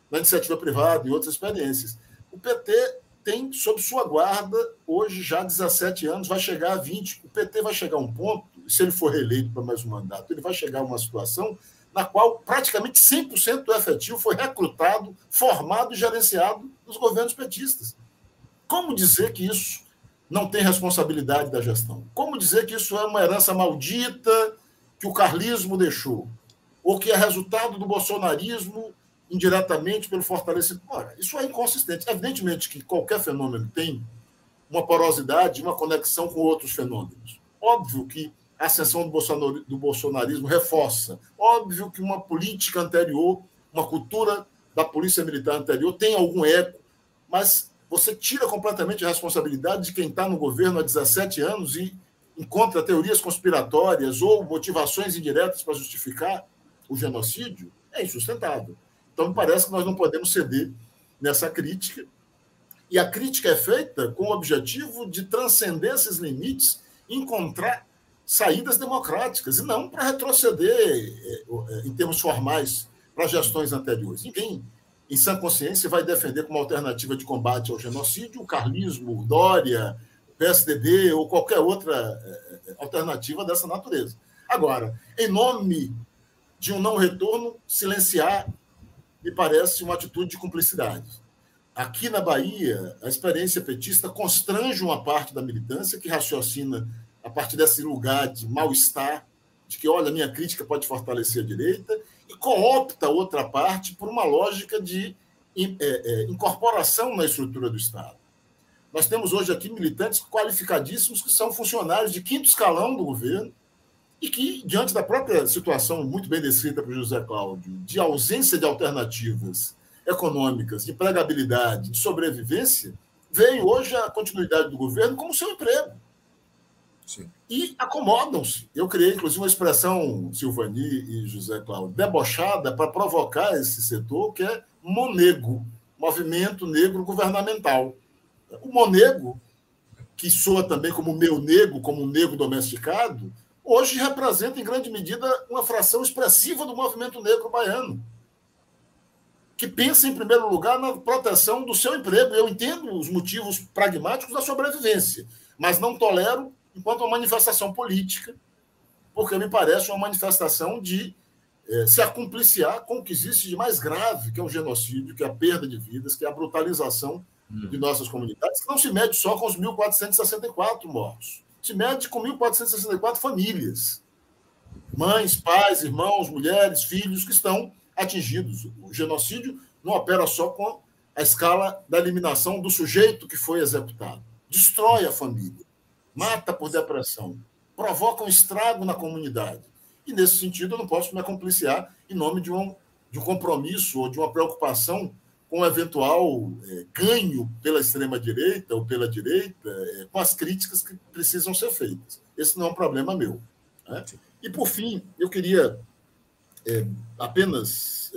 na iniciativa privada e outras experiências. O PT tem, sob sua guarda, hoje já 17 anos, vai chegar a 20. O PT vai chegar a um ponto, se ele for reeleito para mais um mandato, ele vai chegar a uma situação na qual praticamente 100% do efetivo foi recrutado, formado e gerenciado nos governos petistas. Como dizer que isso não tem responsabilidade da gestão? Como dizer que isso é uma herança maldita que o carlismo deixou? Ou que é resultado do bolsonarismo indiretamente pelo fortalecimento? Ora, isso é inconsistente. Evidentemente que qualquer fenômeno tem uma porosidade, uma conexão com outros fenômenos. Óbvio que a ascensão do bolsonarismo reforça. Óbvio que uma política anterior, uma cultura da polícia militar anterior tem algum eco, mas você tira completamente a responsabilidade de quem está no governo há 17 anos e encontra teorias conspiratórias ou motivações indiretas para justificar o genocídio, é insustentável. Então, me parece que nós não podemos ceder nessa crítica. E a crítica é feita com o objetivo de transcender esses limites e encontrar saídas democráticas, e não para retroceder, em termos formais, para gestões anteriores. Ninguém, em sã consciência, vai defender como alternativa de combate ao genocídio o carlismo, o Dória, PSDB ou qualquer outra alternativa dessa natureza. Agora, em nome de um não retorno, silenciar me parece uma atitude de cumplicidade. Aqui na Bahia, a experiência petista constrange uma parte da militância que raciocina a partir desse lugar de mal-estar, de que, olha, minha crítica pode fortalecer a direita, e coopta outra parte por uma lógica de incorporação na estrutura do Estado. Nós temos hoje aqui militantes qualificadíssimos que são funcionários de quinto escalão do governo e que, diante da própria situação muito bem descrita por José Cláudio, de ausência de alternativas econômicas, de empregabilidade, de sobrevivência, veem hoje a continuidade do governo como seu emprego. Sim. E acomodam-se. Eu criei, inclusive, uma expressão, Silvani e José Cláudio, debochada para provocar esse setor, que é MONEGO, Movimento Negro Governamental. O monego, que soa também como meu nego, como um negro domesticado, hoje representa, em grande medida, uma fração expressiva do movimento negro baiano, que pensa, em primeiro lugar, na proteção do seu emprego. Eu entendo os motivos pragmáticos da sobrevivência, mas não tolero enquanto uma manifestação política, porque me parece uma manifestação de se acumpliciar com o que existe de mais grave, que é o genocídio, que é a perda de vidas, que é a brutalização de nossas comunidades, que não se mede só com os 1.464 mortos, se mede com 1.464 famílias, mães, pais, irmãos, mulheres, filhos que estão atingidos. O genocídio não opera só com a escala da eliminação do sujeito que foi executado. Destrói a família, mata por depressão, provoca um estrago na comunidade. E, nesse sentido, eu não posso me acompliciar em nome de um compromisso ou de uma preocupação com o eventual ganho pela extrema-direita ou pela direita, com as críticas que precisam ser feitas. Esse não é um problema meu. Né? E, por fim, eu queria apenas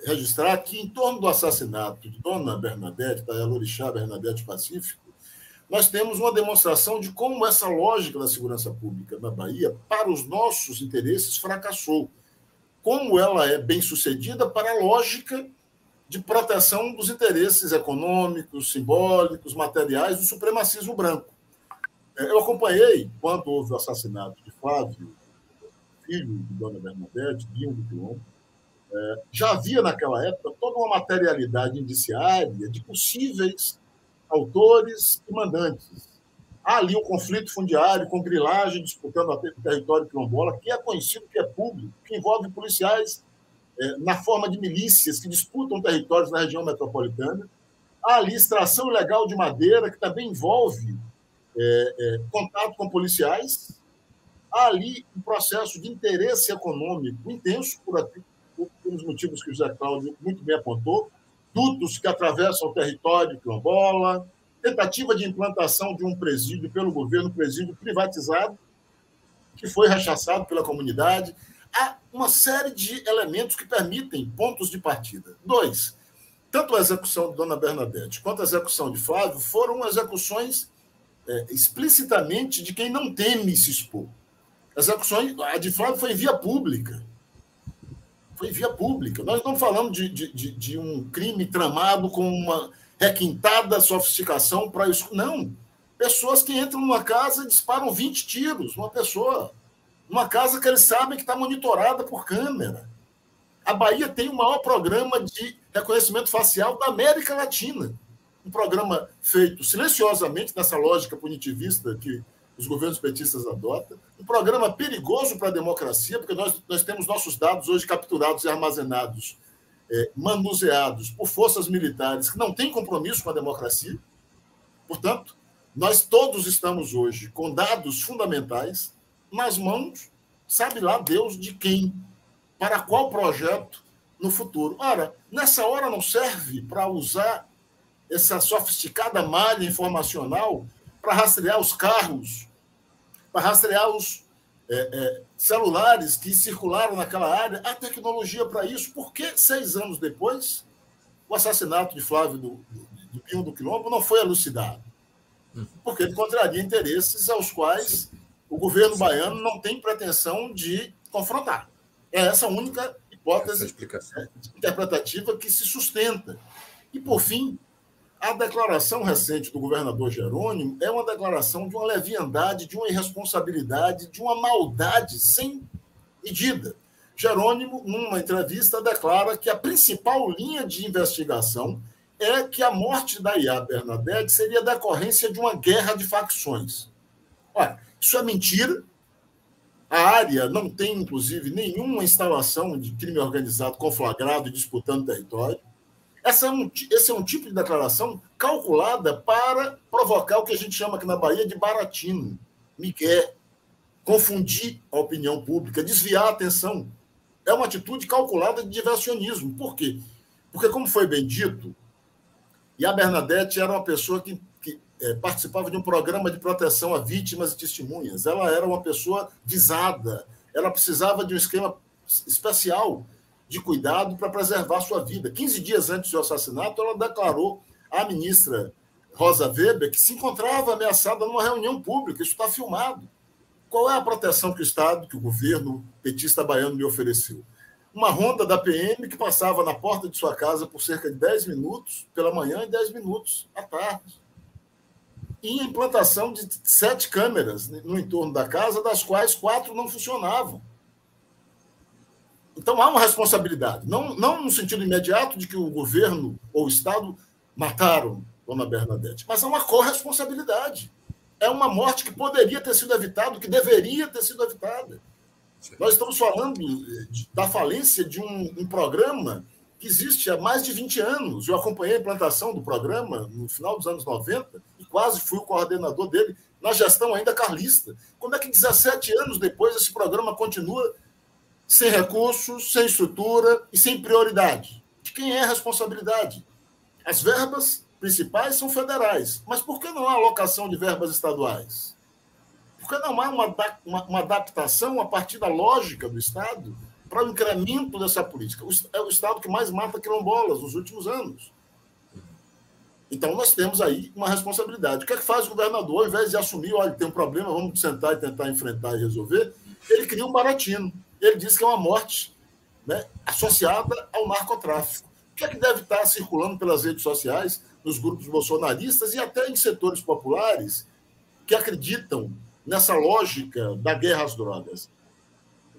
registrar que, em torno do assassinato de Dona Bernadette, da Elorixá Bernadette Pacífico, nós temos uma demonstração de como essa lógica da segurança pública na Bahia, para os nossos interesses, fracassou. Como ela é bem-sucedida para a lógica de proteção dos interesses econômicos, simbólicos, materiais do supremacismo branco. Eu acompanhei, quando houve o assassinato de Flávio, filho de Dona Bernadette, Binho do Quilombo, já havia naquela época toda uma materialidade indiciária de possíveis autores e mandantes. Há ali um conflito fundiário com grilagem disputando o território quilombola, que é conhecido, que é público, que envolve policiais na forma de milícias que disputam territórios na região metropolitana. Há ali extração ilegal de madeira, que também envolve contato com policiais. Há ali um processo de interesse econômico intenso, pelos motivos que o José Cláudio muito bem apontou, dutos que atravessam o território quilombola, tentativa de implantação de um presídio pelo governo, presídio privatizado, que foi rechaçado pela comunidade. Há uma série de elementos que permitem pontos de partida. 2, tanto a execução de Dona Bernadette quanto a execução de Flávio foram execuções explicitamente de quem não teme se expor. A de Flávio foi em via pública. Foi em via pública. Nós não estamos falando de um crime tramado com uma requintada sofisticação para isso. Não. Pessoas que entram numa casa e disparam 20 tiros numa pessoa. Numa casa que eles sabem que está monitorada por câmera. A Bahia tem o maior programa de reconhecimento facial da América Latina. Um programa feito silenciosamente, nessa lógica punitivista que os governos petistas adotam. Um programa perigoso para a democracia, porque nós temos nossos dados hoje capturados e armazenados, manuseados por forças militares que não têm compromisso com a democracia. Portanto, nós todos estamos hoje com dados fundamentais nas mãos, sabe lá Deus de quem, para qual projeto no futuro. Ora, nessa hora não serve para usar essa sofisticada malha informacional para rastrear os carros, para rastrear os celulares que circularam naquela área. Há tecnologia para isso. Por que 6 anos depois o assassinato de Flávio de Binho do Quilombo não foi elucidado? Porque ele contraria interesses aos quais o governo baiano não tem pretensão de confrontar. É essa a única hipótese interpretativa que se sustenta. E, por fim, A declaração recente do governador Jerônimo é uma declaração de uma leviandade, de uma irresponsabilidade, de uma maldade sem medida. Jerônimo, numa entrevista, declara que a principal linha de investigação é que a morte da Iá Bernadette seria decorrência de uma guerra de facções. Olha, isso é mentira. A área não tem, inclusive, nenhuma instalação de crime organizado conflagrado e disputando território. Esse é um tipo de declaração calculada para provocar o que a gente chama aqui na Bahia de baratino, migué, confundir a opinião pública, desviar a atenção. É uma atitude calculada de diversionismo. Por quê? Porque, como foi bem dito, e a Bernadette era uma pessoa que participava de um programa de proteção a vítimas e testemunhas. Ela era uma pessoa visada. Ela precisava de um esquema especial de cuidado para preservar sua vida. 15 dias antes do assassinato, ela declarou à ministra Rosa Weber que se encontrava ameaçada numa reunião pública. Isso está filmado. Qual é a proteção que o Estado, que o governo petista baiano lhe ofereceu? Uma ronda da PM que passava na porta de sua casa por cerca de 10 minutos pela manhã e 10 minutos à tarde. E a implantação de 7 câmeras no entorno da casa, das quais 4 não funcionavam. Então, há uma responsabilidade, não no sentido imediato de que o governo ou o Estado mataram Dona Bernadette, mas há uma corresponsabilidade. É uma morte que poderia ter sido evitada, que deveria ter sido evitada. Sim. Nós estamos falando da falência de um programa que existe há mais de 20 anos. Eu acompanhei a implantação do programa no final dos anos 90 e quase fui o coordenador dele na gestão ainda carlista. Como é que 17 anos depois esse programa continua sem recursos, sem estrutura e sem prioridade? De quem é a responsabilidade? As verbas principais são federais, mas por que não há alocação de verbas estaduais? Por que não há uma adaptação a partir da lógica do Estado para o incremento dessa política? É o Estado que mais mata quilombolas nos últimos anos. Então, nós temos aí uma responsabilidade. O que é que faz o governador? Ao invés de assumir, olha, tem um problema, vamos sentar e tentar enfrentar e resolver, ele cria um baratino. Ele diz que é uma morte, né, associada ao narcotráfico. O que é que deve estar circulando pelas redes sociais, nos grupos bolsonaristas e até em setores populares que acreditam nessa lógica da guerra às drogas?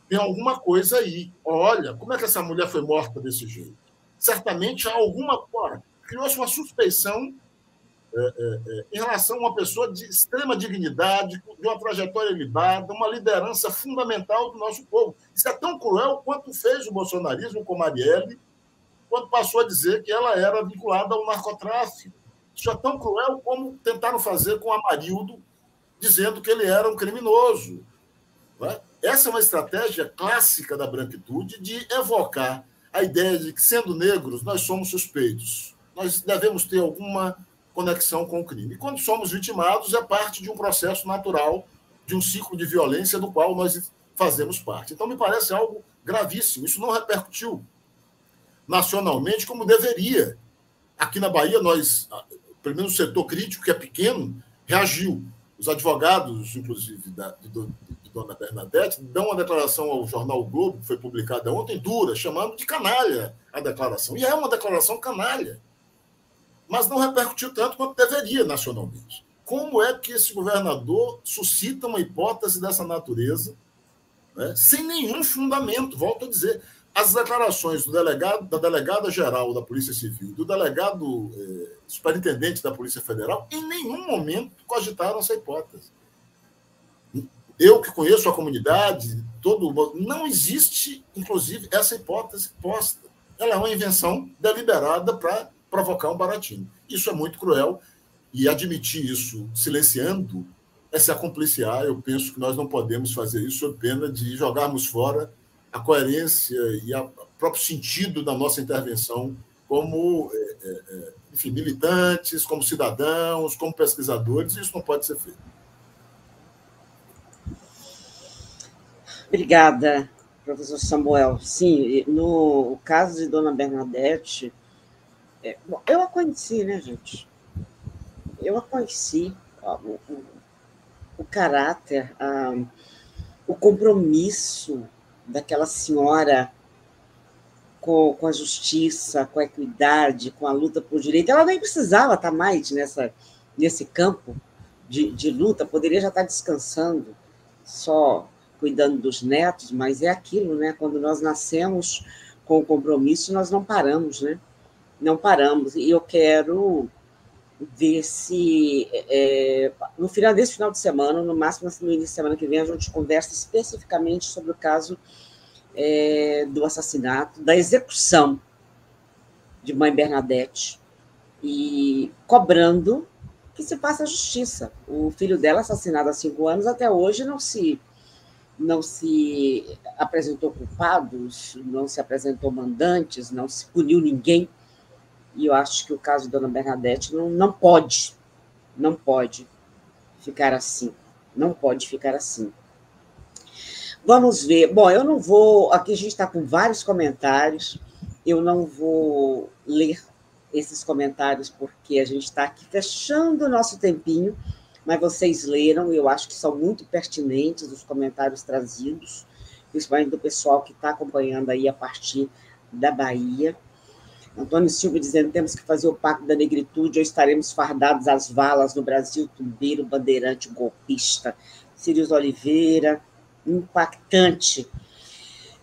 Tem alguma coisa aí. Olha, como é que essa mulher foi morta desse jeito? Certamente há alguma... Criou-se uma suspeição em relação a uma pessoa de extrema dignidade, de uma trajetória ilibada, uma liderança fundamental do nosso povo. Isso é tão cruel quanto fez o bolsonarismo com Marielle, quando passou a dizer que ela era vinculada ao narcotráfico. Isso é tão cruel como tentaram fazer com Amarildo, dizendo que ele era um criminoso. Não é? Essa é uma estratégia clássica da branquitude de evocar a ideia de que, sendo negros, nós somos suspeitos. Nós devemos ter alguma conexão com o crime. E quando somos vitimados, é parte de um processo natural, de um ciclo de violência do qual nós fazemos parte. Então, me parece algo gravíssimo. Isso não repercutiu nacionalmente como deveria. Aqui na Bahia, nós, pelo menos o setor crítico, que é pequeno, reagiu. Os advogados, inclusive, de Dona Bernadette, dão uma declaração ao jornal o Globo, que foi publicada ontem, dura, chamando de canalha a declaração. E é uma declaração canalha. Mas não repercutiu tanto quanto deveria nacionalmente. Como é que esse governador suscita uma hipótese dessa natureza, né, sem nenhum fundamento? Volto a dizer, as declarações da delegada-geral da Polícia Civil, do delegado superintendente da Polícia Federal, em nenhum momento cogitaram essa hipótese. Eu que conheço a comunidade, não existe, inclusive, essa hipótese posta. Ela é uma invenção deliberada para provocar um baratino. Isso é muito cruel, e admitir isso silenciando é se acompliciar. Eu penso que nós não podemos fazer isso sob pena de jogarmos fora a coerência e o próprio sentido da nossa intervenção como enfim, militantes, como cidadãos, como pesquisadores. Isso não pode ser feito. Obrigada, professor Samuel. Sim, no caso de Dona Bernadette, bom, eu a conheci, né, gente? Eu a conheci, o caráter, o compromisso daquela senhora com a justiça, com a equidade, com a luta por direito. Ela nem precisava estar mais nesse campo de luta, poderia já estar descansando, só cuidando dos netos, mas é aquilo, né? Quando nós nascemos com o compromisso, nós não paramos, né? Não paramos. E eu quero ver se, no final desse final de semana, no máximo no início de semana que vem, a gente conversa especificamente sobre o caso do assassinato, da execução de Mãe Bernadette, e cobrando que se faça justiça. O filho dela, assassinado há 5 anos, até hoje não se apresentou culpados, não se apresentou mandantes, não se puniu ninguém. E eu acho que o caso de Dona Bernadette não pode ficar assim. Não pode ficar assim. Vamos ver. Bom, eu não vou... Aqui a gente está com vários comentários. Eu não vou ler esses comentários porque a gente está aqui fechando o nosso tempinho, mas vocês leram, e eu acho que são muito pertinentes os comentários trazidos, principalmente do pessoal que está acompanhando aí a partir da Bahia. Antônio Silva dizendo: temos que fazer o pacto da negritude ou estaremos fardados às valas no Brasil tumbeiro, bandeirante, golpista. Sirius Oliveira, impactante.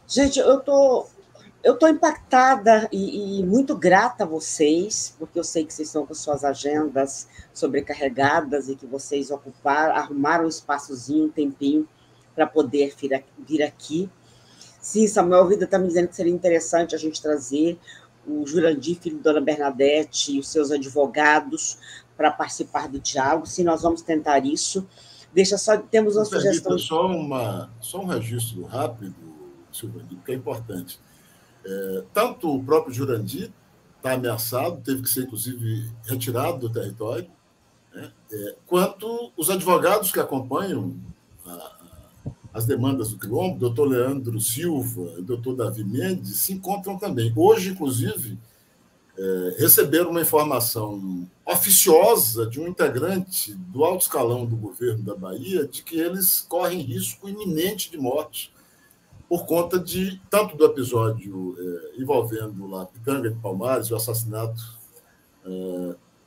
Gente, eu tô impactada e muito grata a vocês, porque eu sei que vocês estão com suas agendas sobrecarregadas e que vocês arrumaram um espaçozinho, um tempinho, para poder vir aqui. Sim, Samuel Vida está me dizendo que seria interessante a gente trazer o Jurandir, filho de Dona Bernadette, e os seus advogados para participar do diálogo. Sim, nós vamos tentar isso. Temos uma sugestão... Só um registro rápido, Silvani, porque é importante. Tanto o próprio Jurandir está ameaçado, teve que ser, inclusive, retirado do território, né? Quanto os advogados que acompanham as demandas do Quilombo, doutor Leandro Silva e doutor Davi Mendes, se encontram também. Hoje, inclusive, receberam uma informação oficiosa de um integrante do alto escalão do governo da Bahia de que eles correm risco iminente de morte por conta tanto do episódio envolvendo lá Pitanga de Palmares, o assassinato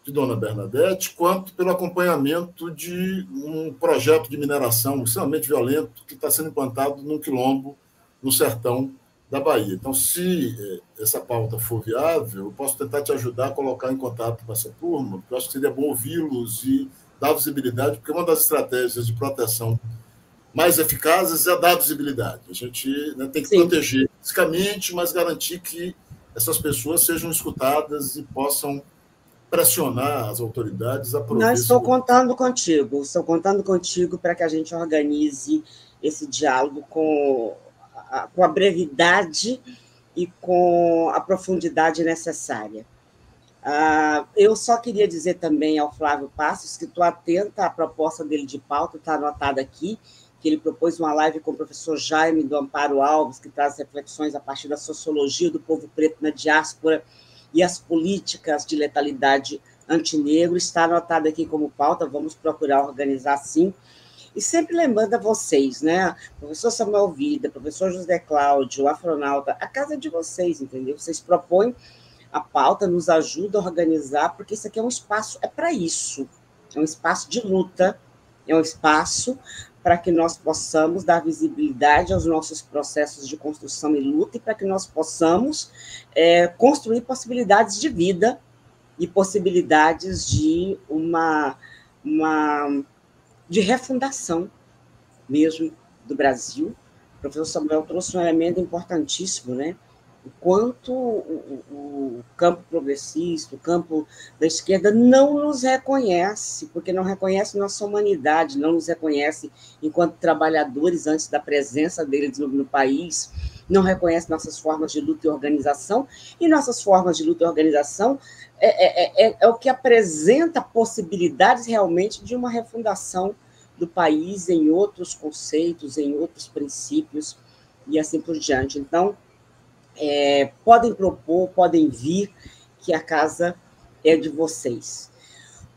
de Dona Bernadette, quanto pelo acompanhamento de um projeto de mineração extremamente violento que está sendo implantado num quilombo no sertão da Bahia. Então, se essa pauta for viável, eu posso tentar te ajudar a colocar em contato com essa turma, porque eu acho que seria bom ouvi-los e dar visibilidade, porque uma das estratégias de proteção mais eficazes é dar visibilidade. A gente tem que proteger fisicamente, mas garantir que essas pessoas sejam escutadas e possam pressionar as autoridades a prover... Estou contando contigo para que a gente organize esse diálogo com a brevidade e com a profundidade necessária. Eu só queria dizer também ao Flávio Passos que estou atenta à proposta dele de pauta, está anotada aqui, que ele propôs uma live com o professor Jaime do Amparo Alves, que traz reflexões a partir da sociologia do povo preto na diáspora e as políticas de letalidade antinegro. Está anotado aqui como pauta, vamos procurar organizar sim. E sempre lembrando a vocês, né? Professor Samuel Vida, professor José Cláudio, Afronauta, a casa é de vocês, entendeu? Vocês propõem a pauta, nos ajudam a organizar, porque isso aqui é um espaço, é para isso. É um espaço de luta, é um espaço para que nós possamos dar visibilidade aos nossos processos de construção e luta e para que nós possamos construir possibilidades de vida e possibilidades de de refundação mesmo do Brasil. O professor Samuel trouxe um elemento importantíssimo, né? O quanto o campo progressista, o campo da esquerda não nos reconhece, porque não reconhece nossa humanidade, não nos reconhece enquanto trabalhadores antes da presença deles no país, não reconhece nossas formas de luta e organização, e nossas formas de luta e organização é o que apresenta possibilidades realmente de uma refundação do país em outros conceitos, em outros princípios, e assim por diante. Então, podem propor, podem vir, que a casa é de vocês.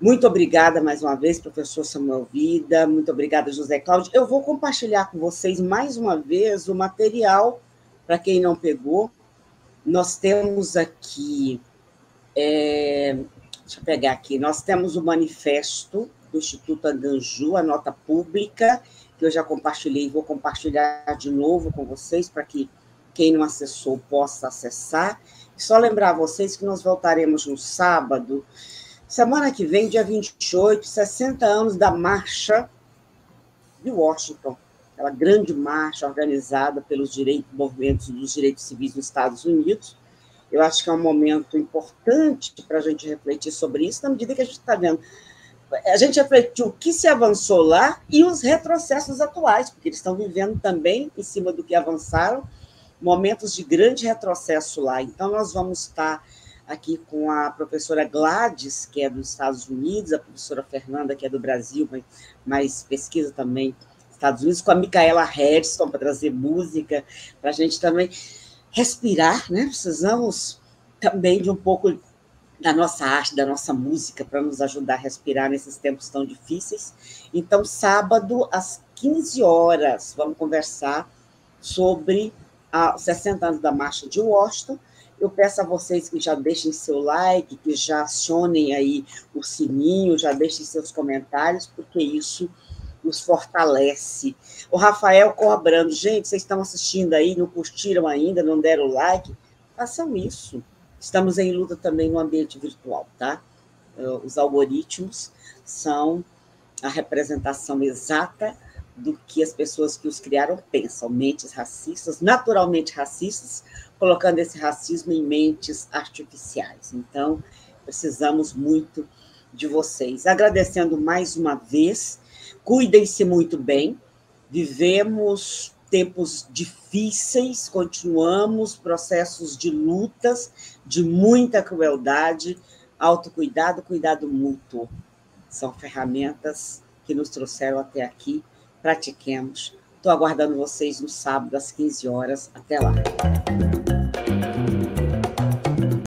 Muito obrigada mais uma vez, professor Samuel Vida, muito obrigada, José Cláudio. Eu vou compartilhar com vocês mais uma vez o material, para quem não pegou, Nós temos aqui, deixa eu pegar aqui, nós temos o manifesto do Instituto Andanju, a nota pública, que eu já compartilhei, vou compartilhar de novo com vocês, para que quem não acessou possa acessar. Só lembrar vocês que nós voltaremos no sábado, semana que vem, dia 28, 60 anos da Marcha de Washington, aquela grande marcha organizada pelos movimentos dos direitos civis nos Estados Unidos. Eu acho que é um momento importante para a gente refletir sobre isso, na medida que a gente está vendo. A gente refletiu o que se avançou lá e os retrocessos atuais, porque eles estão vivendo também, em cima do que avançaram, momentos de grande retrocesso lá. Então, nós vamos estar aqui com a professora Gladys, que é dos Estados Unidos, a professora Fernanda, que é do Brasil, mas pesquisa também nos Estados Unidos, com a Micaela Harrison, para trazer música, para a gente também respirar, né? Precisamos também de um pouco da nossa arte, da nossa música, para nos ajudar a respirar nesses tempos tão difíceis. Então, sábado, às 15 horas, vamos conversar sobre os 60 anos da Marcha de Washington. Eu peço a vocês que já deixem seu like, que já acionem aí o sininho, já deixem seus comentários, porque isso nos fortalece. O Rafael cobrando, gente, vocês estão assistindo aí, não curtiram ainda, não deram like? Façam isso. Estamos em luta também no ambiente virtual, tá? Os algoritmos são a representação exata do que as pessoas que os criaram pensam, mentes racistas, naturalmente racistas, colocando esse racismo em mentes artificiais. Então, precisamos muito de vocês. Agradecendo mais uma vez, cuidem-se muito bem, vivemos tempos difíceis, continuamos processos de lutas, de muita crueldade, autocuidado, cuidado mútuo. São ferramentas que nos trouxeram até aqui. Pratiquemos. Estou aguardando vocês no sábado, às 15 horas. Até lá.